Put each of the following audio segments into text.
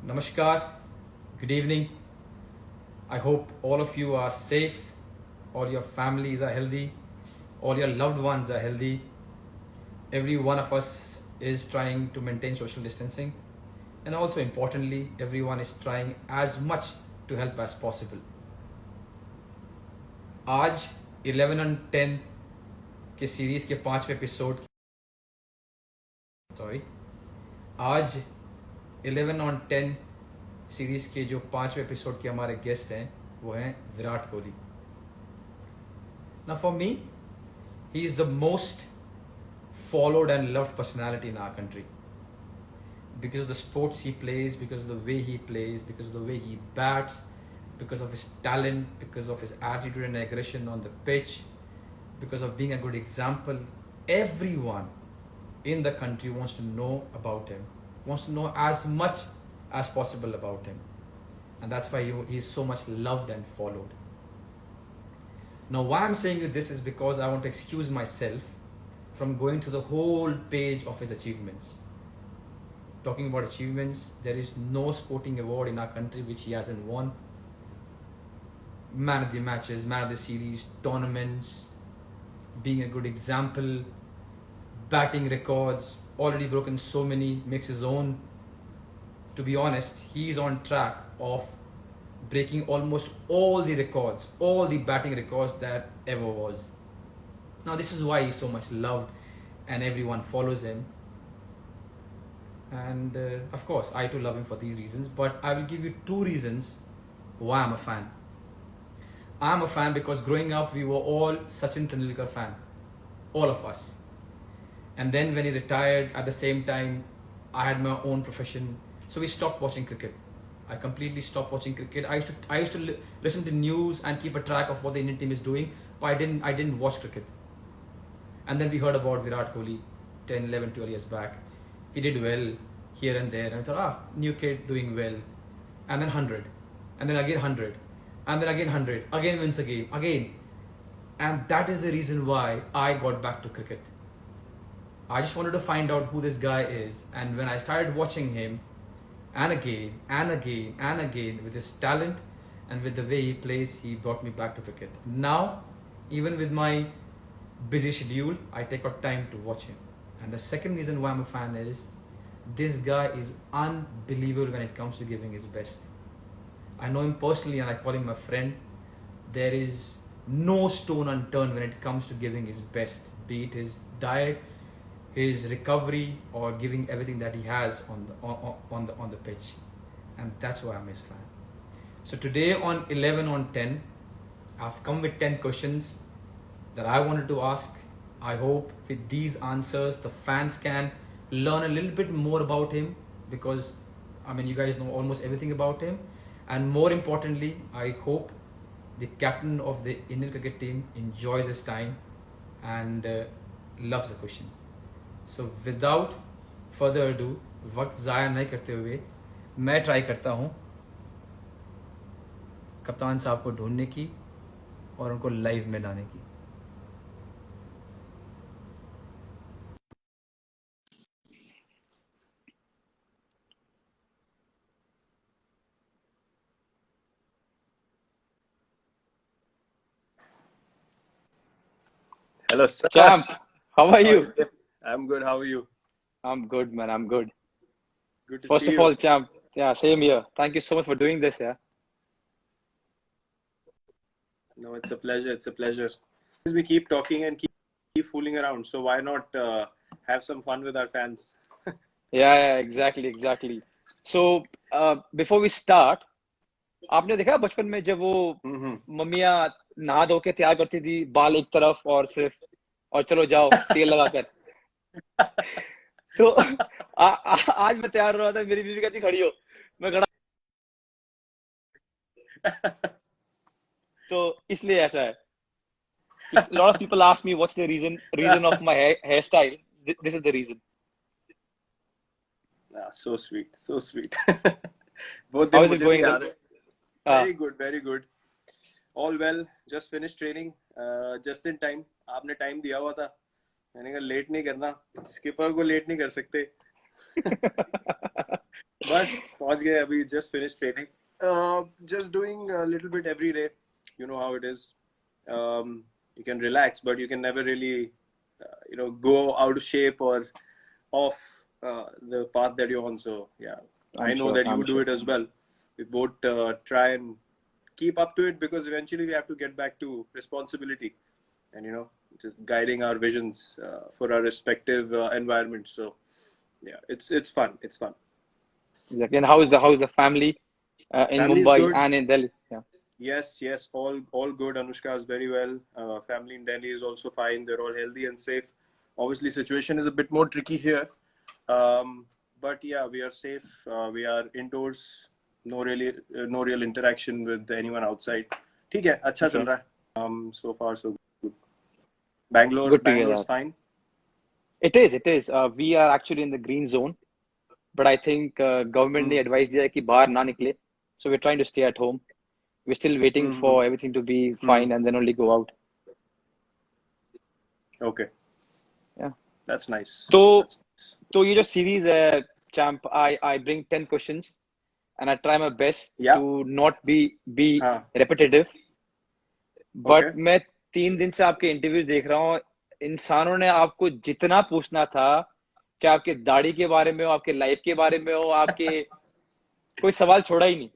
Namaskar, good evening. I hope all of you are safe, all your families are healthy, all your loved ones are healthy. Every one of us is trying to maintain social distancing, and also importantly, everyone is trying as much to help as possible. आज 11 on 10 के series के 5वें episode आज 11 on 10 series के जो 5वें episode के हमारे गेस्ट हैं वो हैं Virat Kohli. Now for me, he is the most followed and loved personality in our country because of the sports he plays, because of the way he plays, because of the way he bats, because of his talent, because of his attitude and aggression on the pitch, because of being a good example. Everyone in the country wants to know about him, wants to know as much as possible about him, and that's why he is so much loved and followed. Now why I'm saying this is because I want to excuse myself from going through the whole page of his achievements. Talking about achievements, there is no sporting award in our country which he hasn't won. Man of the matches, man of the series, tournaments, being a good example, batting records, already broken so many, makes his own. To be honest, he is on track of breaking almost all the records, all the batting records that ever was. Now this is why he's so much loved and everyone follows him. And of course, I too love him for these reasons, but I will give you 2 reasons why I'm a fan. I'm a fan because growing up, we were all Sachin Tendulkar fan, all of us. And then when he retired, at the same time, I had my own profession, so we stopped watching cricket. I completely stopped watching cricket. I used to listen to news and keep a track of what the Indian team is doing, but I didn't watch cricket. And then we heard about Virat Kohli 10, 11, 12 years back. He did well here and there, and I thought, new kid doing well. And then 100, and then again 100, and then again 100, again wins a game, again. And that is the reason why I got back to cricket. I just wanted to find out who this guy is, and when I started watching him, and again, and again, and again, with his talent and with the way he plays, he brought me back to cricket. Now, even with my busy schedule, I take out time to watch him. And the second reason why I'm a fan is, this guy is unbelievable when it comes to giving his best. I know him personally and I call him my friend. There is no stone unturned when it comes to giving his best, be it his diet, his recovery, or giving everything that he has on the pitch. And that's why I'm his fan. So today on 11 on 10, I've come with 10 questions that I wanted to ask. I hope with these answers the fans can learn a little bit more about him, because you guys know almost everything about him. And more importantly, I hope the captain of the Indian cricket team enjoys his time and loves the question. So without further ado, वक्त ज़ाया नहीं करते हुए मैं try करता हूँ कप्तान साहब को ढूंढने की और उनको लाइव में लाने की. Hello, sir. Champ, how are you? I'm good. How are you? I'm good, man. I'm good. Good to First see of you. all, Champ, yeah, same here. Thank you so much for doing this, yeah. No, it's a pleasure. It's a pleasure. We keep talking and keep fooling around. So why not have some fun with our fans? Yeah, exactly. So, before we start, आपने देखा बचपन में जब वो मम्मियाँ नहा धो के तैयार करती थी, बाल एक तरफ और सिर्फ, और चलो जाओ तेल लगाकर. तो आज मैं तैयार हो रहा था, मेरी बीवी कहती खड़ी हो, मैं खड़ा. तो इसलिए ऐसा है. A lot of people ask me what's the reason of my hairstyle. This is the reason. So sweet. So sweet. बहुत How दिन is it मुझे going? भी याद है. Uh, Very good. Very good. All well. Just finished training. Just in time. आपने time दिया हुआ था. मैंने कहा लेट नहीं करना. स्किपर को लेट नहीं कर सकते. बस पहुंच गए अभी, just finished training. Just doing a little bit every day. You know how it is. You can relax, but you can never really, go out of shape or off the path that you're on. So yeah, I know that you do it as well. We both try and keep up to it, because eventually we have to get back to responsibility and just guiding our visions for our respective environments. So yeah, it's fun. It's fun. Exactly. And how is the family in Family is Mumbai good. and in Delhi? Yeah. Yes, all good. Anushka is very well. Family in Delhi is also fine. They're all healthy and safe. Obviously, situation is a bit more tricky here, but yeah, we are safe. We are indoors. No real interaction with anyone outside. ठीक है, अच्छा चल रहा है. So far so good. Good to hear Bangalore's that. fine. It is. We are actually in the green zone, but I think government ने advice दिया है कि बाहर ना निकले. So we're trying to stay at home. We're still waiting for everything to be fine and then only go out. Okay. Yeah. That's nice. So ये जो series है, champ, I bring 10 questions and I try my best to not be repetitive. But मैं 3 दिन से आपके interviews देख रहा हूँ. इंसानों ने आपको जितना पूछना था, चाहे आपके दाढ़ी के बारे में हो, आपके लाइफ के बारे में हो, आपके कोई सवाल छोड़ा ही नहीं.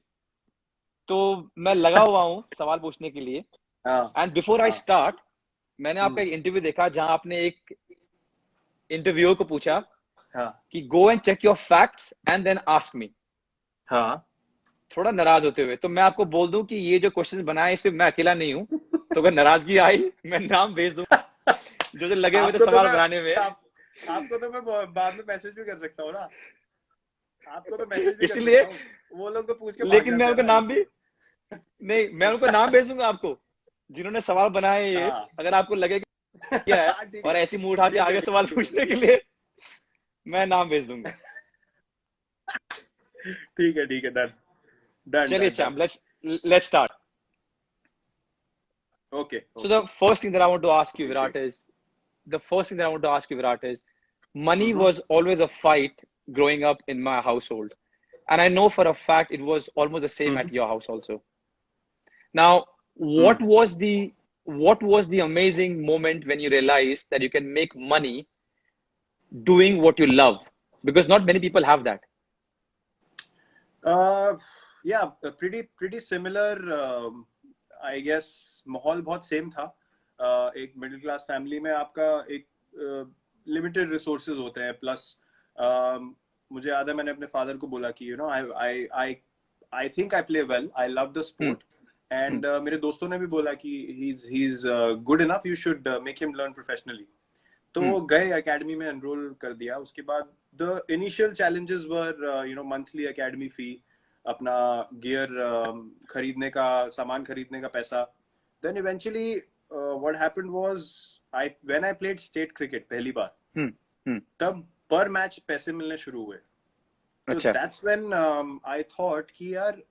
तो मैं लगा हुआ हूँ सवाल पूछने के लिए. एंड बिफोर आई स्टार्ट, मैंने आपका एक इंटरव्यू देखा जहां आपने एक इंटरव्यूअर को पूछा कि go and check your facts and then ask me. थोड़ा नाराज होते हुए. तो मैं आपको बोल दूं कि ये जो क्वेश्चन बनाए सिर्फ मैं अकेला नहीं हूं. तो अगर नाराजगी आई, मैं नाम भेज दूं जो लगे हुए थे सवाल बनाने में. आपको तो मैं बाद में मैसेज भी कर सकता हूँ ना. आपको तो मैसेज भी इसलिए वो लोग तो पूछ के. लेकिन मैं उनका नाम भी नहीं, मैं उनको नाम भेज दूंगा आपको जिन्होंने सवाल बनाए ये. अगर आपको लगे क्या है और ऐसी मुंह उठा के आगे सवाल पूछने के लिए, मैं नाम भेज दूंगा. ठीक है, डन. चलिए champ, let's start. Okay. So the first thing that I want to ask you, Virat, is money was always a fight growing up in my household, and I know for a fact it was almost the same at your house also. Now, what was the amazing moment when you realized that you can make money doing what you love? Because not many people have that. Yeah, pretty similar. I guess माहौल बहुत same था. एक middle class family में आपका एक limited resources होते हैं. Plus मुझे याद है मैंने अपने फादर को बोला कि I think I play well, I love the sport. And मेरे दोस्तों ने भी बोला कि he is good enough, you should make him learn professionally. तो गए एकेडमी में एनरोल कर दिया. उसके बाद the initial challenges were monthly academy fee, अपना गियर खरीदने का, सामान खरीदने का पैसा. Then eventually what happened was, when I played state cricket पहली बार, तब पर मैच पैसे मिलने शुरू हुए. So that's when I thought कि यार,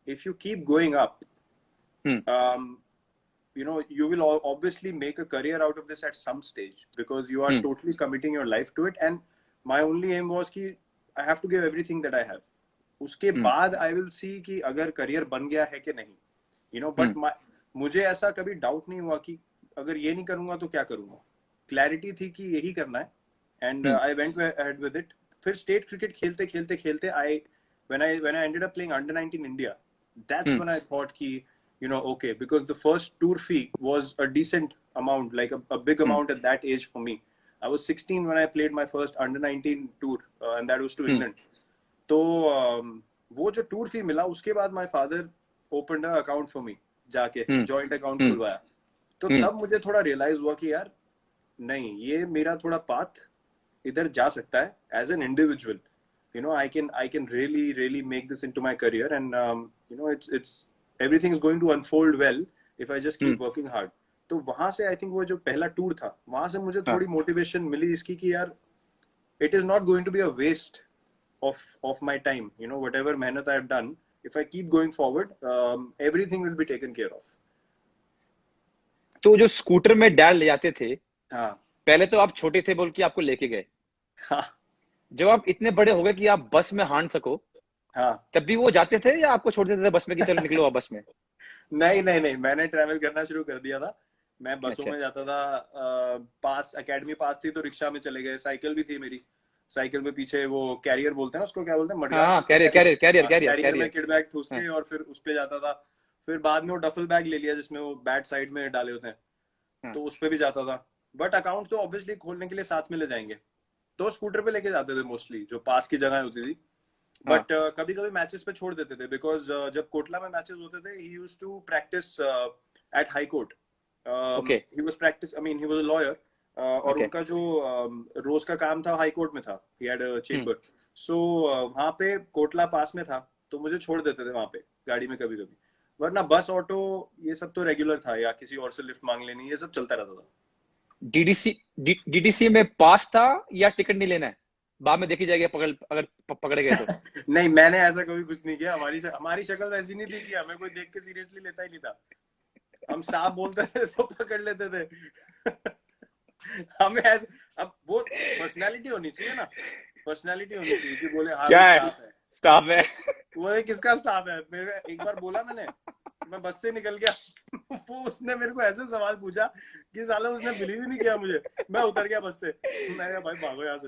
if you keep going up, you will obviously make a career out of this at some stage, because you are totally committing your life to it. And my only aim was कि I have to give everything that I have. उसके बाद I will see कि अगर career बन गया है कि नहीं, but मुझे ऐसा कभी doubt नहीं हुआ कि अगर ये नहीं करूँगा तो क्या करूँगा. Clarity थी कि यही करना है. And I went ahead with it. फिर state cricket खेलते when I ended up playing under-19 India, that's when I thought कि okay, because the first tour fee was a decent amount, like a big amount at that age for me. I was 16 when I played my first under-19 tour, and that was to England. तो वो जो tour fee मिला, उसके बाद my father opened an account for me, जाके joint account खुलवाया. तो तब मुझे थोड़ा realize हुआ कि यार नहीं, ये मेरा थोड़ा path इधर जा सकता है as an individual. I can really make this into my career, and it's everything is going to unfold well if I just keep working hard. तो वहां से I think वो जो पहला टूर था, वहां से मुझे थोड़ी मोटिवेशन मिली इसकी कि यार, it is not going to be a waste of my time. Whatever मेहनत I have done, if I keep going forward, everything will be taken care of. तो जो स्कूटर में डैड ले जाते थे, पहले तो आप छोटे थे बोल के आपको लेके गए. जब आप इतने बड़े हो गए कि आप बस में हाँट सको, हाँ तब भी वो जाते थे या आपको छोड़ देते थे बस में कि चलो निकलो आप बस में? नहीं नहीं नहीं, मैंने ट्रैवल करना शुरू कर दिया था। मैं बसों अच्छा। में जाता था। पास एकेडमी पास थी तो रिक्शा में चले गए, साइकिल भी थी मेरी। साइकिल पे पीछे वो कैरियर बोलते हैं ना उसको, क्या बोलते हैं, हाँ मडगार्ड हाँ, बोलते हैं, कैरियर कैरियर। कैरियर कैरियर हाँ, कैरियर कैरियर में कैरियर। किड बैग ठूस हाँ के और फिर उस पे जाता था। फिर बाद में वो डफल बैग ले लिया जिसमें वो बैट साइड में डाले होते हैं, हाँ। तो उस पे भी जाता था। बट अकाउंट तो ऑब्वियसली खोलने के लिए साथ में ले जाएंगे, तो स्कूटर पे लेके जाते थे मोस्टली, जो पास की जगह होती थी। हाँ। बट कभी कभी मैचेस पे छोड़ देते थे, बिकॉज जब कोटला में मैचेस होते थे, he used to practice at high court. Okay he was practice, I mean he was a lawyer. और ओके। उनका जो रोज का काम था हाई कोर्ट में था, ही हैड अ चेम्बर। सो वहां पे कोटला पास में था, तो मुझे छोड़ देते थे वहां पे गाड़ी में कभी कभी। वरना बस ऑटो ये सब तो रेगुलर था, या किसी और से लिफ्ट मांग लेनी, ये सब चलता रहता था। डीडीसी डीडीसी में पास था या टिकट नहीं लेना है, बाद में देखी जाएगी पकड़, अगर पकड़े गए तो? नहीं, मैंने ऐसा कभी कुछ नहीं किया। हमारी शक्ल वैसी नहीं थी कि हमें कोई देख के सीरियसली लेता ही नहीं था। हम स्टाफ बोलते थे तो पकड़ लेते थे। हमें ऐसे, अब वो पर्सनालिटी होनी चाहिए ना, पर्सनालिटी होनी चाहिए कि बोले हाँ क्या भी है, स्टाफ है। स्टाफ है। वो है किसका स्टाफ है? मेरे एक बार बोला मैंने, मैं बस से निकल गया। वो उसने मेरे को ऐसे सवाल पूछा कि साला उसने बिलीव ही नहीं किया मुझे। मैं उतर गया बस से, मैं कहा भाई भागो यहाँ से।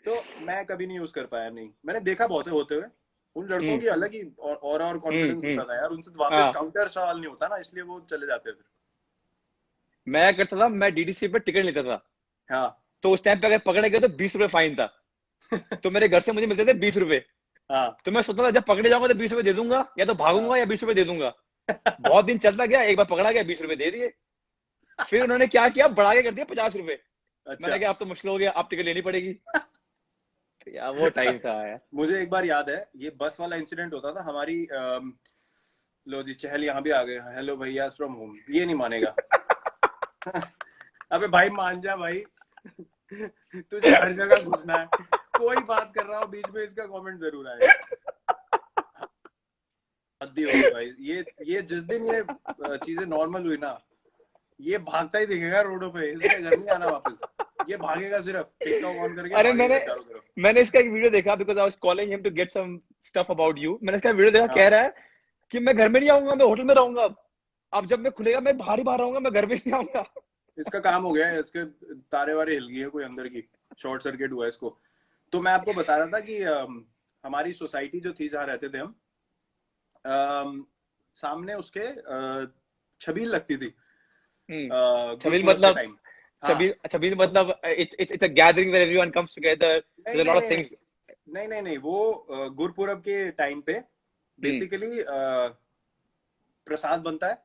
तो मैं कभी नहीं यूज कर पाया। नहीं, मैंने देखा बहुत है होते हुए। उन लड़कों की अलग ही और कॉन्फिडेंस होता था यार, उनसे वापस हाँ, काउंटर सवाल नहीं होता ना, इसलिए वो चले जाते फिर। मैं करता था, मैं डीडीसी पे टिकट लेता था। हाँ। तो उस टाइम पे अगर पकड़े गए तो 20 रुपए फाइन था। तो मेरे घर से मुझे मिलते थे 20 रुपए। हाँ। तो मैं सोचता था जब पकड़े जाऊंगा तो 20 रुपए दे दूंगा, या तो भागूंगा हाँ। या 20 रुपए दे दूंगा। बहुत दिन चलता गया, एक बार पकड़ा गया, 20 रुपए दे दिए। फिर उन्होंने क्या किया, बढ़ा के कर दिया 50 रुपए। अच्छा। मैंने कहा अब तो मुश्किल हो गया, अब टिकट लेनी पड़ेगी। तो यार वो टाइम था यार। मुझे एक बार याद है, ये बस वाला इंसिडेंट होता था हमारी। लो जी, चहल यहाँ भी आ गए। हेलो भैया फ्रॉम होम, ये नहीं मानेगा। अबे भाई मान जा भाई। तुझे हर जगह घुसना है, कोई बात कर रहा हो बीच में इसका कमेंट जरूर आएगा। हद्दी हो गई भाई। ये जिस दिन ये चीजें नॉर्मल हुई ना, ये भागता ही दिखेगा रोडों पे, इसलिए घर नहीं आना वापस। ये भागेगा सिर्फ टिकटॉक ऑन करके, अरे भागेगा चारों तरफ। मैंने इसका एक वीडियो देखा, because I was calling him to get some stuff about you. मैंने इसका वीडियो देखा, हाँ। कह रहा है कि मैं घर में नहीं आऊंगा, मैं होटल में रहूंगा। अब जब मैं खुलेगा मैं बाहर ही बाहर रहूंगा, मैं घर में नहीं आऊंगा। इसका काम हो गया है, इसके तारे वारे हिल गई है कोई अंदर की, शॉर्ट सर्किट हुआ है इसको। तो मैं आपको बता रहा था कि हमारी सोसाइटी जो थी जहाँ रहते थे हम, सामने उसके छबील लगती थी। छबील गुरपुरब के मतलब, टाइम। हाँ। छबील मतलब it's a gathering where everyone comes together, there नहीं अ लॉट नहीं ऑफ नहीं थिंग्स। नहीं नहीं नहीं, वो गुरपुरब के टाइम पे बेसिकली प्रसाद बनता है,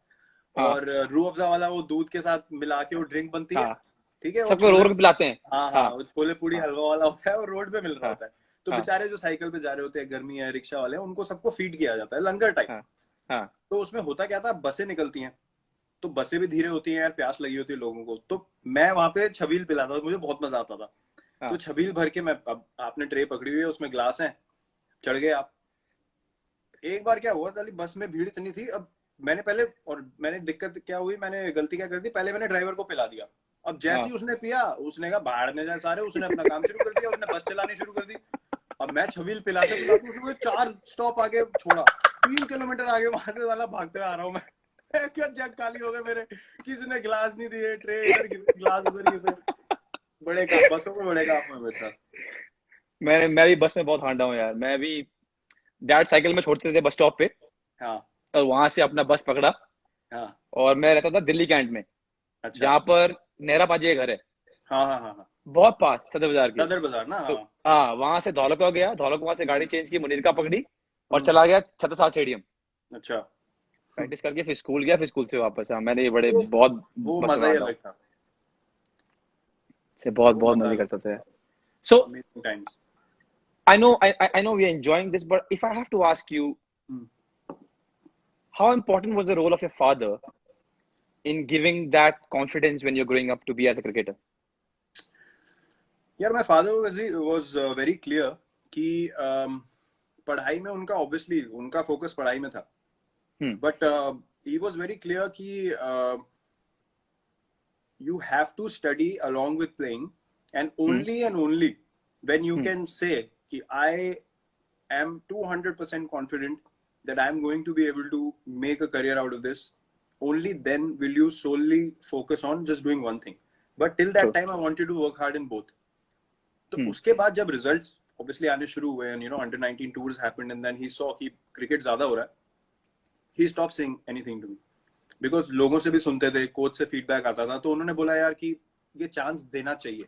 हाँ और रूह अफ़ज़ा वाला वो दूध के साथ मिला के वो ड्रिंक बनती है। हाँ, ठीक है, और सबको रो छोले, रो के पिलाते हैं। हाँ हाँ, हाँ वो छोले पूड़ी हाँ हलवा वाला होता है, और रोड पे मिल रहा हाँ होता है। तो हाँ बेचारे जो साइकिल पे जा रहे होते हैं, गर्मी है, रिक्शा वाले हैं, उनको सबको फीड किया जाता है लंगर टाइप। हाँ हाँ तो उसमें होता क्या था, बसें निकलती हैं, तो बसें भी धीरे होती हैं यार, प्यास लगी होती है लोगों को। तो मैं वहां पे छबील पिलाता था, मुझे बहुत मजा आता था। तो हाँ छबील भर के मैं, अब आपने ट्रे पकड़ी हुई है, उसमें ग्लास है, चढ़ गए आप। एक बार क्या हुआ, साली बस में भीड़ इतनी थी। अब मैंने दिक्कत क्या हुई, मैंने गलती क्या कर दी, पहले मैंने ड्राइवर को पिला दिया। अब जैसे हाँ। ही उसने पिया, उसने कहा बाहर में जाए सारे, उसने अपना काम शुरू कर दिया, उसने बस चलानी शुरू कर दी। अब मैं छबील पिलाते पिलाते उसने मुझे 4 स्टॉप आगे छोड़ा, 3 किलोमीटर आगे वहां से साला भागते आ रहा हूँ मैं। क्या जग खाली हो गए मेरे, किसी ने गिलास नहीं दिए, ट्रे इधर गिलास उधर गिरे। बड़े काम, बसों में बड़े काम हुए मेरे साथ। मैं भी बस में बहुत हांडा हूँ यार। मैं भी, डैड साइकिल में छोड़ते थे बस स्टॉप पे, हाँ और वहां से अपना बस पकड़ा। हाँ। और मैं रहता था दिल्ली कैंट में, अच्छा। जहाँ पर नेहरा पाजी का घर है, हाँ हाँ हाँ हाँ। बहुत पास सदर बाजार के। सदर बाजार ना, तो हाँ। हाँ, वहां से धौलका गया, धौलका वहां से गाड़ी चेंज की, मुनीर का पकड़ी और हम्म। चला गया छत्रसाल स्टेडियम। अच्छा। प्रैक्टिस करके फिर स्कूल गया, फिर स्कूल से वापस। हाँ, मैंने ये बड़े वो बहुत वो बस में मजा ही हांडा हूँ, अलग था। से बहुत वो बहुत मजा मजे अलग करते थे। था। So amazing times. I know we are enjoying this, but if I have to ask you, how important was the role of your father in giving that confidence when you're growing up to be as a cricketer? यार, my father was very clear कि पढ़ाई में उनका, obviously उनका focus पढ़ाई में था, but he was very clear कि you have to study along with playing, and only when you can say कि I am 200% confident that I'm going to be able to make a career out of this, only then will you solely focus on just doing one thing. But till that time I want you to work hard in both. तो उसके बाद जब results obviously आने शुरू हुए and under 19 tours happened and then he saw कि cricket ज़्यादा हो रहा है, he stopped saying anything to me because लोगों से भी सुनते थे, कोच से feedback आता था, तो उन्होंने बोला यार कि ये chance देना चाहिए.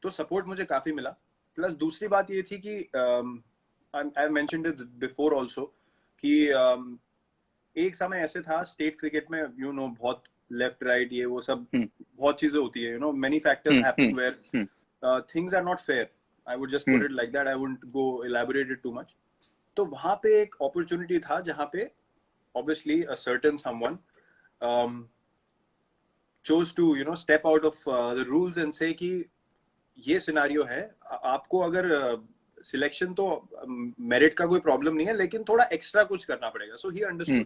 तो support मुझे काफी मिला. प्लस दूसरी बात ये थी कि I mentioned it before also कि एक समय ऐसे था स्टेट क्रिकेट में बहुत लेफ्ट राइट ये वो सब बहुत चीजें होती है, many factors happen where things are not fair. I would just put it like that. I wouldn't go elaborate it too much. तो वहां पे एक opportunity था जहां पे obviously a certain someone chose to step out of the rules and say कि ये scenario है, आपको अगर सिलेक्शन तो मेरिट का कोई प्रॉब्लम नहीं है लेकिन थोड़ा एक्स्ट्रा कुछ करना पड़ेगा. So he understood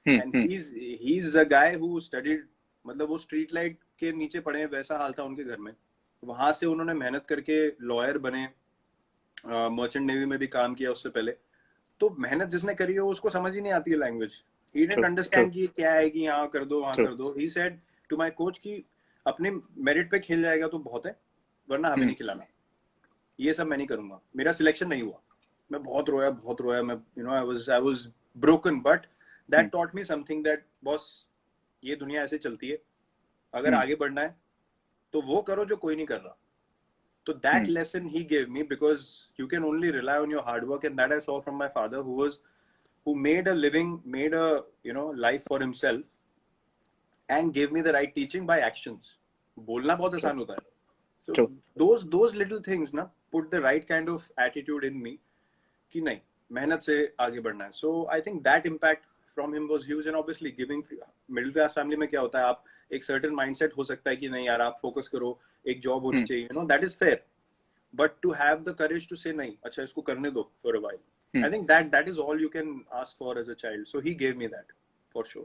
and he is a guy who studied, मतलब वो स्ट्रीट लाइट के नीचे पढ़े वैसा हाल था उनके घर में. वहां से उन्होंने मेहनत करके लॉयर बने, मर्चेंट नेवी में भी काम किया उससे पहले. तो मेहनत जिसने करी हो उसको समझ ही नहीं आती है लैंग्वेज. ही डिडंट अंडरस्टैंड कि क्या है कि यहाँ कर दो वहां कर दो. He said to my coach कि अपने मेरिट पे खेल जाएगा तो बहुत है, वरना हमें नहीं खिलाना. ये सब मैं नहीं करूंगा. मेरा सिलेक्शन नहीं हुआ, मैं बहुत रोया. मैं I was broken, but that taught me something that boss ये दुनिया ऐसे चलती है, अगर आगे बढ़ना है तो वो करो जो कोई नहीं कर रहा. तो that lesson he gave me because you can only rely on your hard work, and that I saw from my father who made a living, made a life for himself and gave me the right teaching by actions. बोलना बहुत आसान होता है. So those little things ना put the right kind of attitude in me कि नहीं, मेहनत से आगे बढ़ना है. So I think that impact from him was huge. And obviously giving middle class family में क्या होता है, आप एक certain mindset हो सकता है कि नहीं यार आप focus करो, एक job होनी चाहिए, that is fair. But to have the courage to say नहीं, अच्छा इसको करने दो for a while. I think that is all you can ask for as a child. So he gave me that for sure.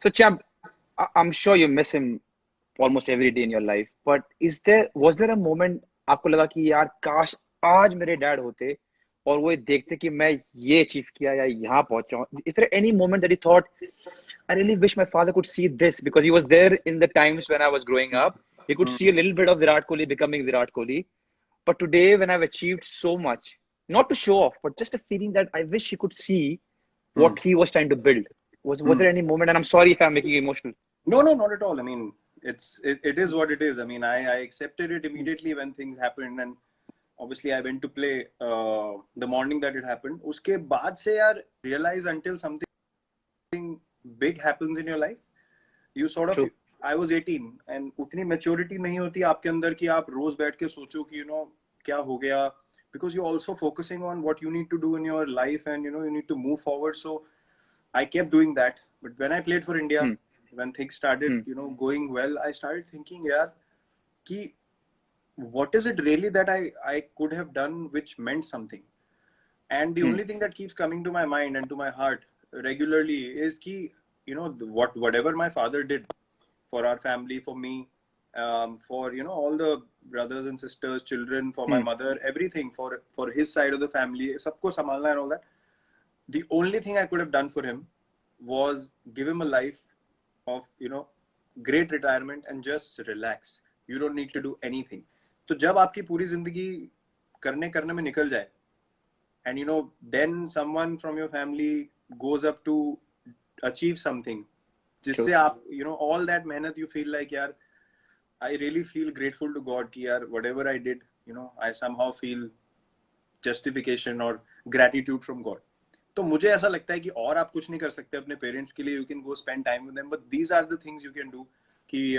So Champ, I'm sure you miss him almost every day in your life, but was there a moment आपको लगा कि यार काश आज मेरे dad होते और वो देखते कि मैं ये अचीव किया या यहाँ पहुंचा हूँ? Is there any moment that he thought, I really wish my father could see this, because he was there in the times when I was growing up. He could see a little bit of Virat Kohli becoming Virat Kohli. But today when I've achieved so much, not to show off, but just a feeling that I wish he could see what he was trying to build. Was there any moment? And I'm sorry if I'm making you emotional. No, not at all. I mean, it is what it is. I mean, I accepted it immediately when things happened, and obviously I went to play the morning that it happened. उसके बाद से यार realize until something big happens in your life, you sort of. True. I was 18 and उतनी maturity नहीं होती आपके अंदर कि आप रोज बैठ के सोचो कि क्या हो गया, because you're also focusing on what you need to do in your life and you need to move forward. So I kept doing that. But when I played for India, when things started going well, I started thinking yaar ki what is it really that I could have done which meant something. And the only thing that keeps coming to my mind and to my heart regularly is ki whatever my father did for our family, for me, for all the brothers and sisters, children, for my mother, everything, for his side of the family, sabko samalna and all that. The only thing I could have done for him was give him a life of great retirement and just relax. You don't need to do anything. तो जब आपकी पूरी जिंदगी करने में निकल जाए, and then someone from your family goes up to achieve something, जिससे आप all that मेहनत, you feel like यार I really feel grateful to God कि यार whatever I did, I somehow feel justification or gratitude from God. तो मुझे ऐसा लगता है कि और आप कुछ नहीं कर सकते अपने पेरेंट्स के लिए. You can go spend time with them, but these are the things you can do कि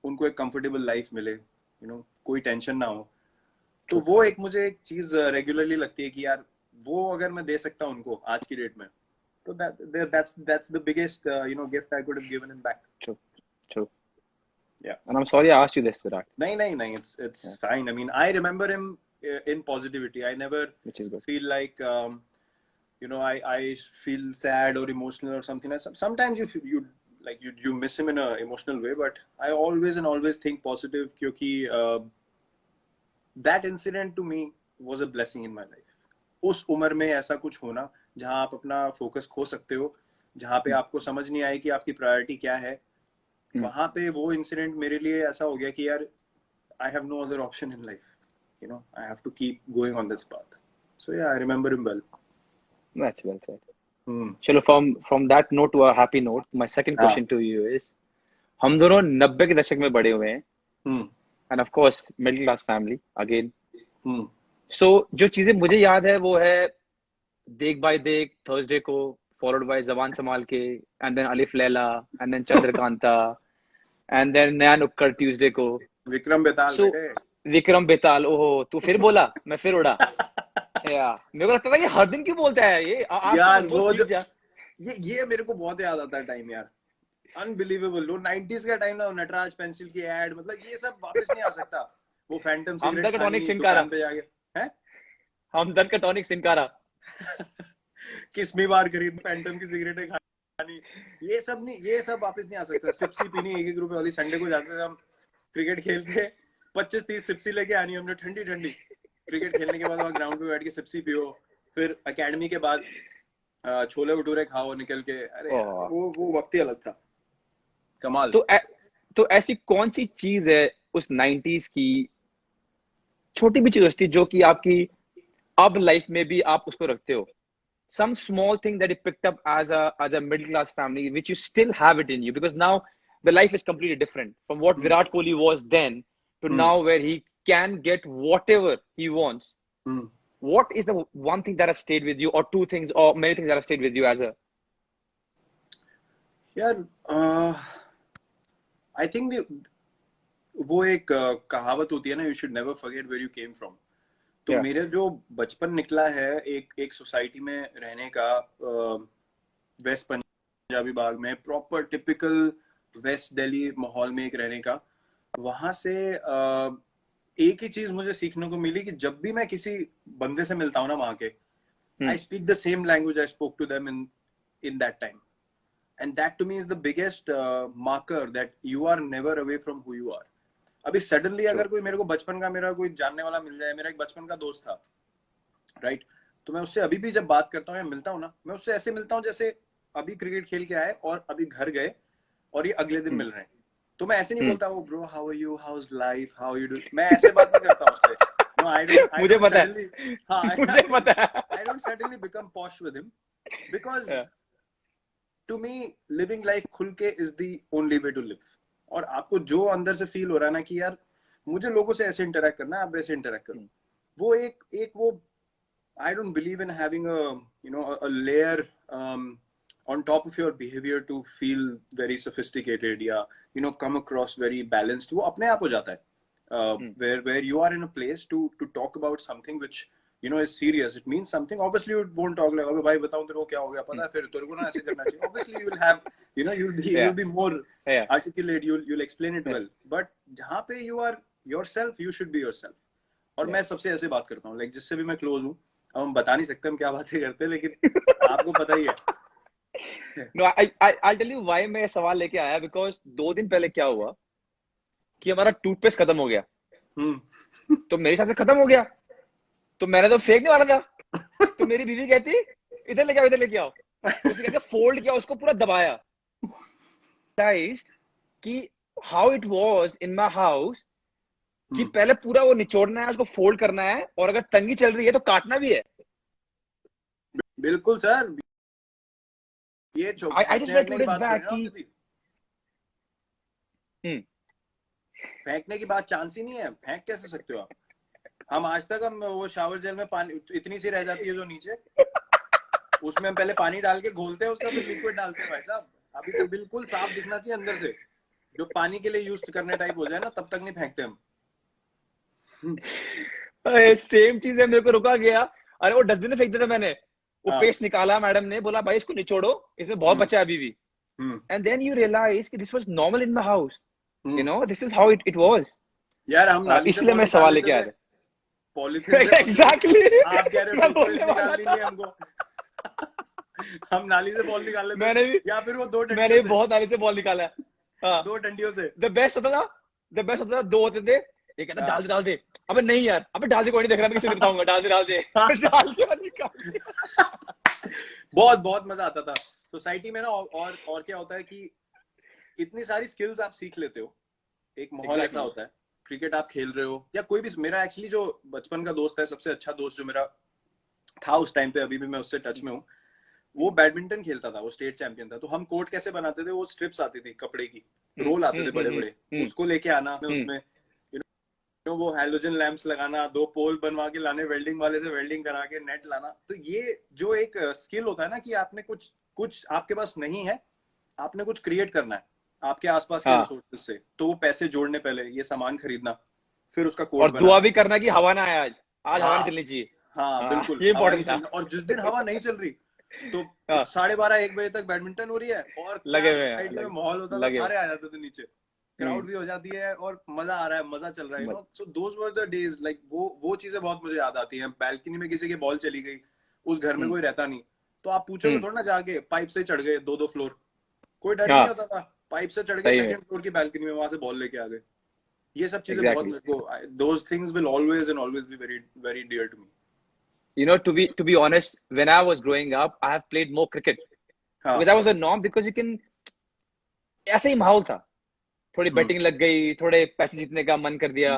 उनको एक comfortable life मिले, कोई टेंशन ना हो. तो वो एक मुझे एक चीज रेगुलरली लगती है कि यार वो अगर मैं दे सकता हूँ उनको आज की डेट में, तो that's the biggest gift I could have given him back. True. Yeah. And I'm sorry I asked you this, Virat. No, it's fine. I mean, I remember him in positivity. I never feel like I feel sad or emotional or something. Sometimes you miss him in an emotional way, but I always think positive, क्योंकि that incident to me was a blessing in my life. उस उम्र में ऐसा कुछ होना जहां आप अपना फोकस खो सकते हो, जहां पे आपको समझ नहीं आए कि आपकी प्रायोरिटी क्या है, वहां पे वो इंसिडेंट मेरे लिए ऐसा हो गया कि यार I have no other option in life, you know, I have to keep going on this path. So yeah, I remember him well. That's well said. चलो from that note to a happy note, my second question to you is, हम दोनों 90 के दशक में बड़े हुए हैं, and of course middle class family again. So जो चीजें मुझे याद है वो है देख बाय देख थर्सडे को, followed by जबान संभाल के, and then अलिफ Laila, and then Chandrakanta, and then नया नुक्कड़ ट्यूसडे को, विक्रम बेताल। so, विक्रम बेताल, ओहो तू फिर बोला, मैं फिर उड़ा। यार मेरे को लगता था कि हर दिन क्यों बोलता है ये यार, वो जो ये मेरे को बहुत याद आता है टाइम यार, अनबिलीवेबल। वो 90s का टाइम ना, नटराज पेंसिल की एड, मतलब ये सब वापस नहीं आ सकता। वो फैंटम हमदर्द का टॉनिक सिनकारा पे जाके हैं, हमदर्द का टॉनिक सिनकारा किस्मी बार खरीद फैंटम की सिगरेटें खानी, ये सब वापस नहीं आ सकता। सिप्सी पीनी 1-1 रुपए वाली, संडे को जाते थे हम क्रिकेट खेलते, 25-30 सिप्सी लेके आनी हमने ठंडी ठंडी। क्रिकेट खेलने के बाद वहाँ ग्राउंड पे बैठ के सिप्सी पियो, फिर एकेडमी के बाद छोले भटूरे खाओ निकल के। अरे वो वक्त ही अलग था, कमाल। तो ऐसी कौन सी चीज है उस 90s की, छोटी भी चीज थी जो कि आपकी अब लाइफ में भी आप उसको रखते हो? Some small thing that you picked up as a middle class family, which you still have it in you, because now the life is completely different from what Virat Kohli was then to now, where he can get whatever he wants. What is the one thing that has stayed with you, or two things, or many things that have stayed with you as a? यार I think वो एक कहावत होती है ना, you should never forget where you came from. तो मेरे जो बचपन निकला है एक सोसाइटी में रहने का, वेस्ट पंजाबी बाग में, प्रॉपर टिपिकल वेस्ट दिल्ली माहौल में एक रहने का, वहां से एक ही चीज मुझे सीखने को मिली कि जब भी मैं किसी बंदे से मिलता हूँ ना वहां के, I speak the same language I spoke to them in that time, and that to me is the biggest marker that you are never away from who you are. अभी सडनली अगर कोई मेरे को बचपन का मेरा कोई जानने वाला मिल जाए, मेरा एक बचपन का दोस्त था, राइट, तो मैं उससे अभी भी जब बात करता हूँ या मिलता हूँ ना, मैं उससे ऐसे मिलता हूँ जैसे अभी क्रिकेट खेल के आए और अभी घर गए और ये अगले दिन मिल रहे हैं। तो मैं ऐसे नहीं बोलता वो bro how are you, how is life, how you do, मैं ऐसे बात नहीं करता उससे। नो आई डोंट, मुझे पता है, हाँ मुझे पता है, I don't suddenly become posh with him, because to me living life खुल के is the only way to live. और आपको जो अंदर से फील हो रहा है ना कि यार मुझे लोगों से ऐसे इंटरेक्ट करना है, आप वैसे इंटरेक्ट करो, वो एक वो I don't believe in having a you know a layer on top of your behavior to feel very sophisticated या you know come across very balanced. वो अपने आप हो जाता है where you are in a place to talk about something which you know is serious, it means something. Obviously you won't talk like अबे भाई बताऊं तेरे को क्या हो गया, पता है फिर तेरे को ना ऐसे करना चाहिए। Obviously you will have you know you'll be more articulate, you'll explain it well, but जहाँ पे you are yourself, you should be yourself. और मैं सबसे ऐसे बात करता हूँ, like जिससे भी मैं क्लोज हूँ, अब हम बता नहीं सकते हम क्या बातें करते हैं, लेकिन आपको पता ही है। No, I'll tell you why मैं सवाल लेके आया, because 2 दिन पहले क्या हुआ कि हमारा टूथपेस्ट खत्म हो गया। तो मेरे हिसाब से खत्म हो गया, तो मैंने तो फेंकने वाला था, तो मेरी बीवी कहती इधर लेके आओ, इधर लेके आओ। उसने क्या फोल्ड किया, उसको पूरा दबाया। कि how it was in my house कि पहले पूरा वो निचोड़ना है, उसको फोल्ड करना है, और अगर तंगी चल रही है तो काटना भी है। बिल्कुल सर, ये I just read 2 days back कि फेंकने की बात चांस ही नहीं है, फेंक कैसे सकते हो आप? हम आज तक हम वो शावर जेल में पानी इतनी सी रह जाती है जो नीचे, उसमें हम पहले पानी डाल के घोलते हैं उसका, फिर लिक्विड डालते हैं। भाई साहब अभी तो बिल्कुल साफ दिखना चाहिए अंदर से, जो पानी के लिए यूज करने टाइप हो जाए ना, तब तक नहीं फेंकते हम। सेम चीज है, मेरे को रुका गया, अरे वो डस्टबिन में फेंक दिया था मैंने, वो पेस्ट निकाला, मैडम ने बोला भाई इसको निचोड़ो, इसमें बहुत बचा है अभी भी। एंड देन यू रियलाइज कि this was normal in my house, you know, this is how it was. यार हम नाली से, इसलिए मैं सवाल लेके आया था। पॉलीथिन एग्जैक्टली, आप कह रहे हो निकाल लीजिए हमको, हम नाली से बॉल निकाल लेते। मैंने भी, या फिर वो 2 डंडियों मैंने भी बहुत नाली से बॉल निकाला है। 2 डंडियों से। द बेस्ट होता था 2 होते थे, एक कहता डाल दे, अबे नहीं यार, अबे डाल दे, कोई नहीं देख रहा, मैं किसी को बताऊंगा, डाल दे डाल दे डाल के और निकाल दे। बहुत बहुत मजा आता था सोसाइटी में ना। और क्या होता है कि इतनी सारी स्किल्स आप सीख लेते हो, एक माहौल ऐसा होता है, क्रिकेट आप खेल रहे हो या कोई भी। मेरा एक्चुअली जो बचपन का दोस्त है, सबसे अच्छा दोस्त जो मेरा था उस टाइम पे, अभी भी मैं उससे टच में हूँ, वो बैडमिंटन खेलता था, वो स्टेट चैंपियन था। तो हम कोर्ट कैसे बनाते थे, वो स्ट्रिप्स आती थी कपड़े की, रोल आते थे बड़े बड़े, उसको लेके आना उसमें वो हैलोजन लैंप्स लगाना, 2 पोल बनवा के लाने, वेल्डिंग वाले से वेल्डिंग करा के नेट लाना। तो ये जो एक स्किल होता है ना कि आपने कुछ आपके पास नहीं है, आपने कुछ क्रिएट करना है आपके आसपास के रिसोर्सेज से। तो वो पैसे जोड़ने पहले, ये सामान खरीदना, फिर उसका कोड और दुआ भी करना कि हवा ना आए आज हवा नहीं चलनी चाहिए। हाँ बिल्कुल, ये हवा नहीं इम्पोर्टेंट चलनी। और जिस दिन हवा नहीं चल रही तो 12:30-1 बजे तक बैडमिंटन हो रही है और लगे हुए सोसाइटी में माहौल होता था, सारे आ जाते थे नीचे, क्राउड भी हो जाती है और मजा आ रहा है, मजा चल रहा है, you know. So those were the days, like वो चीजें बहुत मुझे याद आती हैं। बैल्कनी में किसी की बॉल चली गई, उस घर में कोई रहता नहीं, तो आप पूछोगे थोड़ा ना जाके, पाइप से चढ़ गए 2-2 फ्लोर, कोई डर नहीं होता था, पाइप से चढ़ गए 2nd फ्लोर की बैल्कनी में, वहां से बॉल लेके आ गए। ये सब चीजें बहुत मेरे को, those things will always and always be very very dear to me. You know, to be honest, when I was growing up, I have played more cricket because I was a norm, because you can, ऐसा ही माहौल था, थोड़ी batting लग गई, थोड़े पैसे जीतने का मन कर दिया,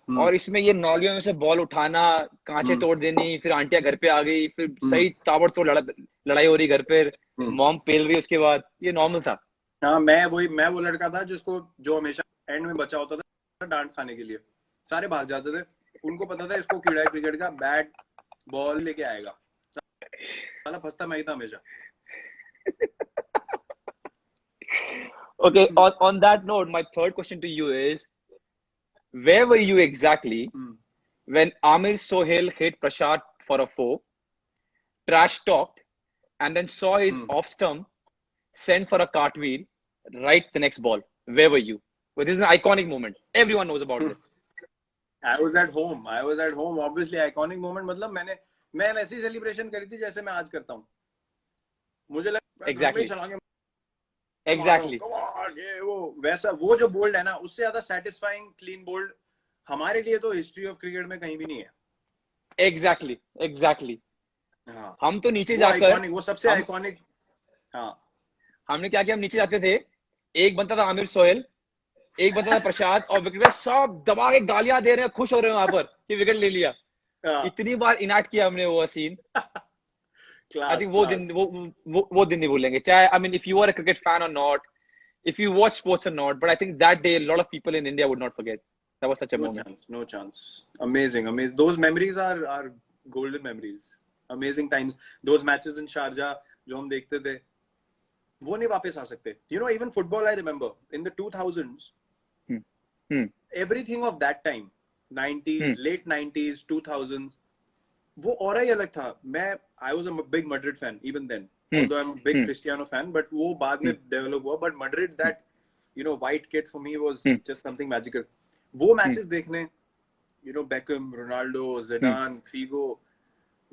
और इसमें ये नौलियों में से बॉल उठाना, कांचे तोड़ देनी, फिर आंटियां घर पे आ गई, फिर सही ताबड़तोड़ लड़ाई हो रही घर पे, मॉम पेल रही, उसके बाद ये नॉर्मल था। हाँ, मैं वो लड़का था जो हमेशा एंड में बचा होता था डांट खाने के लिए। सारे भाग जाते थे, उनको पता था इसको कीड़ा है क्रिकेट का, बैट बॉल लेके आएगा, साला फंसता मैं ही था हमेशा। Okay, on that note, my third question to you is, where were you exactly when Amir Sohail hit Prashad for a 4, trash talked, and then saw his off stump sent for a cartwheel right the next ball? Where were you? Well, this is an iconic moment. Everyone knows about this. I was at home. Obviously, iconic moment. मतलब मैं वैसी celebration करी थी जैसे मैं आज करता हूँ। मुझे लगा Exactly. वो वैसा, वो जो बोल्ड है ना, उससे ज्यादा सेटिस्फाइंग क्लीन बोल्ड हमारे लिए तो हिस्ट्री ऑफ क्रिकेट में कहीं भी नहीं है। Exactly. हाँ, हम तो नीचे जाकर, वो सबसे आइकॉनिक। हाँ, हमने क्या किया, हम नीचे जाते थे, एक बनता था आमिर सोहेल, एक बनता था प्रसाद, और विकेट पे सब दबा के गालियां दे रहे हैं, खुश हो रहे हैं वहां पर कि विकेट ले लिया। इतनी बार इनाक्ट किया हमने वो सीन। I think वो दिन नहीं भूलेंगे, चाहे, I mean, if you are a cricket fan or not, if you watch sports or not, but I think that day a lot of people in India would not forget. That was such a moment. No chance. Amazing. Those memories are golden memories. Amazing times. Those matches in Sharjah जो हम देखते थे, वो नहीं वापस आ सकते. You know, even football, I remember in the 2000s, everything of that time, 90s, late 90s, 2000s, वो और ही अलग था. I was a big Madrid fan even then, although I'm a big Cristiano fan, but वो बाद में develop हुआ. But Madrid, that, you know, white kit for me was just something magical. वो matches देखने, you know, Beckham, Ronaldo, Zidane, Figo,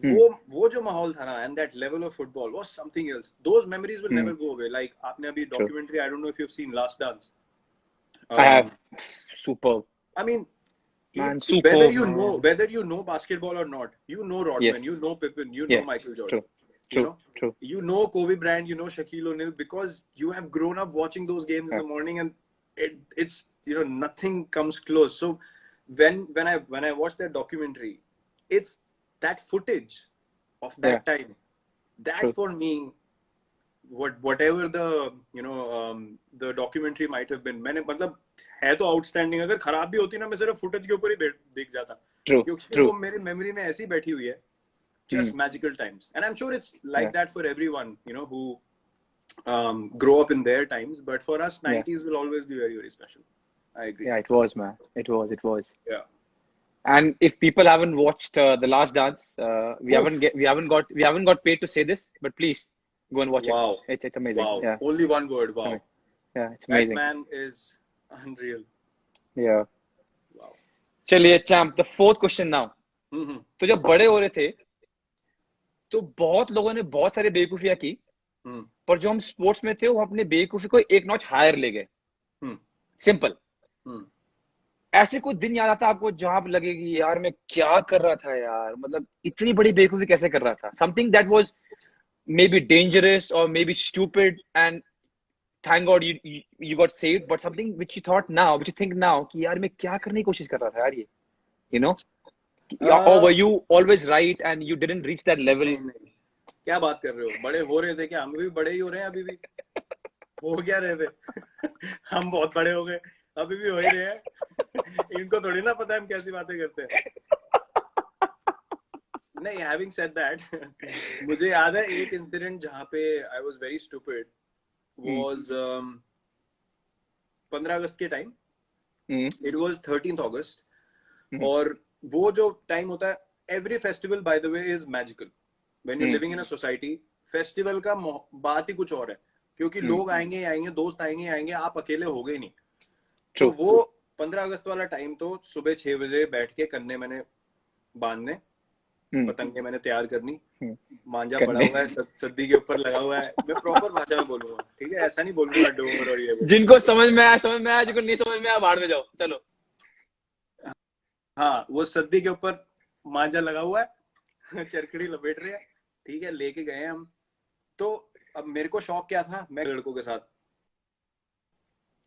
वो जो माहौल था ना, and that level of football was something else. Those memories will never go away. Like आपने अभी documentary, I don't know if you've seen Last Dance. I have. Superb. I mean, Man, whether you know basketball or not, you know Rodman, you know Pippen, you know Michael Jordan. True. You know Kobe Bryant, you know Shaquille O'Neal, because you have grown up watching those games in the morning, and it's, you know, nothing comes close. So when I watched that documentary, it's that footage of that time, that for me, whatever the, you know, the documentary might have been, मैंने मतलब है तो outstanding, अगर खराब भी होती ना, मैं सिर्फ footage के ऊपर ही देख जाता, क्योंकि वो मेरी memory में ऐसी बैठी हुई है. Just magical times, and I'm sure it's like that for everyone, you know, who grow up in their times. But for us, 90s will always be very, very special. I agree. Yeah, it was, man. It was. Yeah. And if people haven't watched The Last Dance, we haven't got paid to say this, but please go and watch it. It's amazing. Wow. Yeah. Only one word. Wow. Yeah, it's amazing. That man is unreal. Yeah. Wow. चलिए champ, the fourth question now. तो जब बड़े हो रहे थे, तो बहुत लोगों ने बहुत सारी बेवकूफियां की, पर जो हम स्पोर्ट्स में थे, वो अपने बेवकूफी को एक नॉच हायर ले गए. सिंपल. ऐसे कोई दिन याद आता है आपको जहां पे लगेगी यार मैं क्या कर रहा था यार, मतलब इतनी बड़ी बेवकूफी कैसे कर रहा था, something that was maybe dangerous और maybe stupid and thank God you got saved, but something which you thought now, which you think now कि यार मैं क्या करने की कोशिश कर रहा था यार ये, you know, or were you always right and you didn't reach that level? नहीं, क्या बात कर रहे हो, बड़े हो रहे थे क्या? हम भी बड़े ही हो रहे हैं अभी भी। हो क्या रहे थे? हम बहुत बड़े हो गए, अभी भी हो ही रहे हैं। इनको थोड़ी ना पता है हम कैसी बातें करते हैं। नहीं, हैविंग सेड दैट, मुझे याद है एक इंसिडेंट जहाँ पे I was very stupid, was 15 अगस्त के टाइम, इट वाज 13th अगस्त। और वो जो टाइम होता है, every festival by the way is magical when you living in a society. Festival का बात ही कुछ और है, क्योंकि लोग आएंगे आएंगे, दोस्त आएंगे आएंगे, आप अकेले हो गए नहीं। तो वो 15 अगस्त वाला टाइम तो सुबह 6 बजे बैठ के कन्ने मैंने बांधने, पतंगे मैंने तैयार करनी, मांझा पड़ा हुआ है, सद्दी के ऊपर लगा हुआ है। मैं प्रॉपर भाषा में बोलूंगा, ठीक है, ऐसा नहीं बोलूंगा डोंगर और ये जिनको समझ में आया समझ में आया, जिनको नहीं समझ में आया बाहर में जाओ, चलो। हाँ, वो सद्दी के ऊपर मांझा लगा हुआ है, चरकड़ी लपेट रहे हैं, ठीक है, लेके गए हम। तो अब मेरे को शौक क्या था, मैं लड़कों के साथ,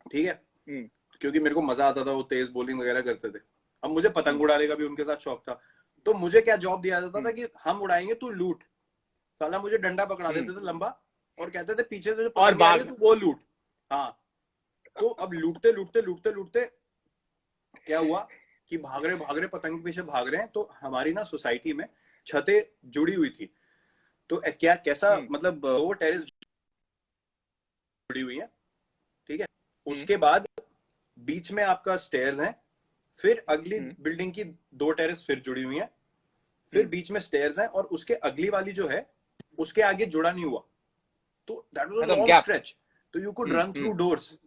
ठीक है, क्योंकि मेरे को मजा आता था, वो तेज बॉलिंग वगैरह करते थे। अब मुझे पतंग उड़ाने का भी उनके साथ शौक था। तो मुझे क्या जॉब दिया जाता था कि हम उड़ाएंगे, तू लूट। साला मुझे डंडा पकड़ा देते थे लंबा और कहते थे पीछे से जो पतंग आई है तू वो लूट। हाँ, तो अब लूटते लूटते लूटते लूटते क्या हुआ कि भाग रहे पतंग के पीछे भाग रहे हैं। तो हमारी ना सोसाइटी में छतें जुड़ी हुई थी। तो क्या कैसा मतलब वो टेरेस जुड़ी हुई है, ठीक है। उसके बाद बीच में आपका स्टेयर्स हैं, फिर अगली बिल्डिंग की 2 टेरेस फिर जुड़ी हुई हैं, फिर बीच में स्टेयर्स हैं, और उसके अगली वाली जो है उसके आगे जुड़ा नहीं हुआ। तो that was a long stretch, तो you could run through doors.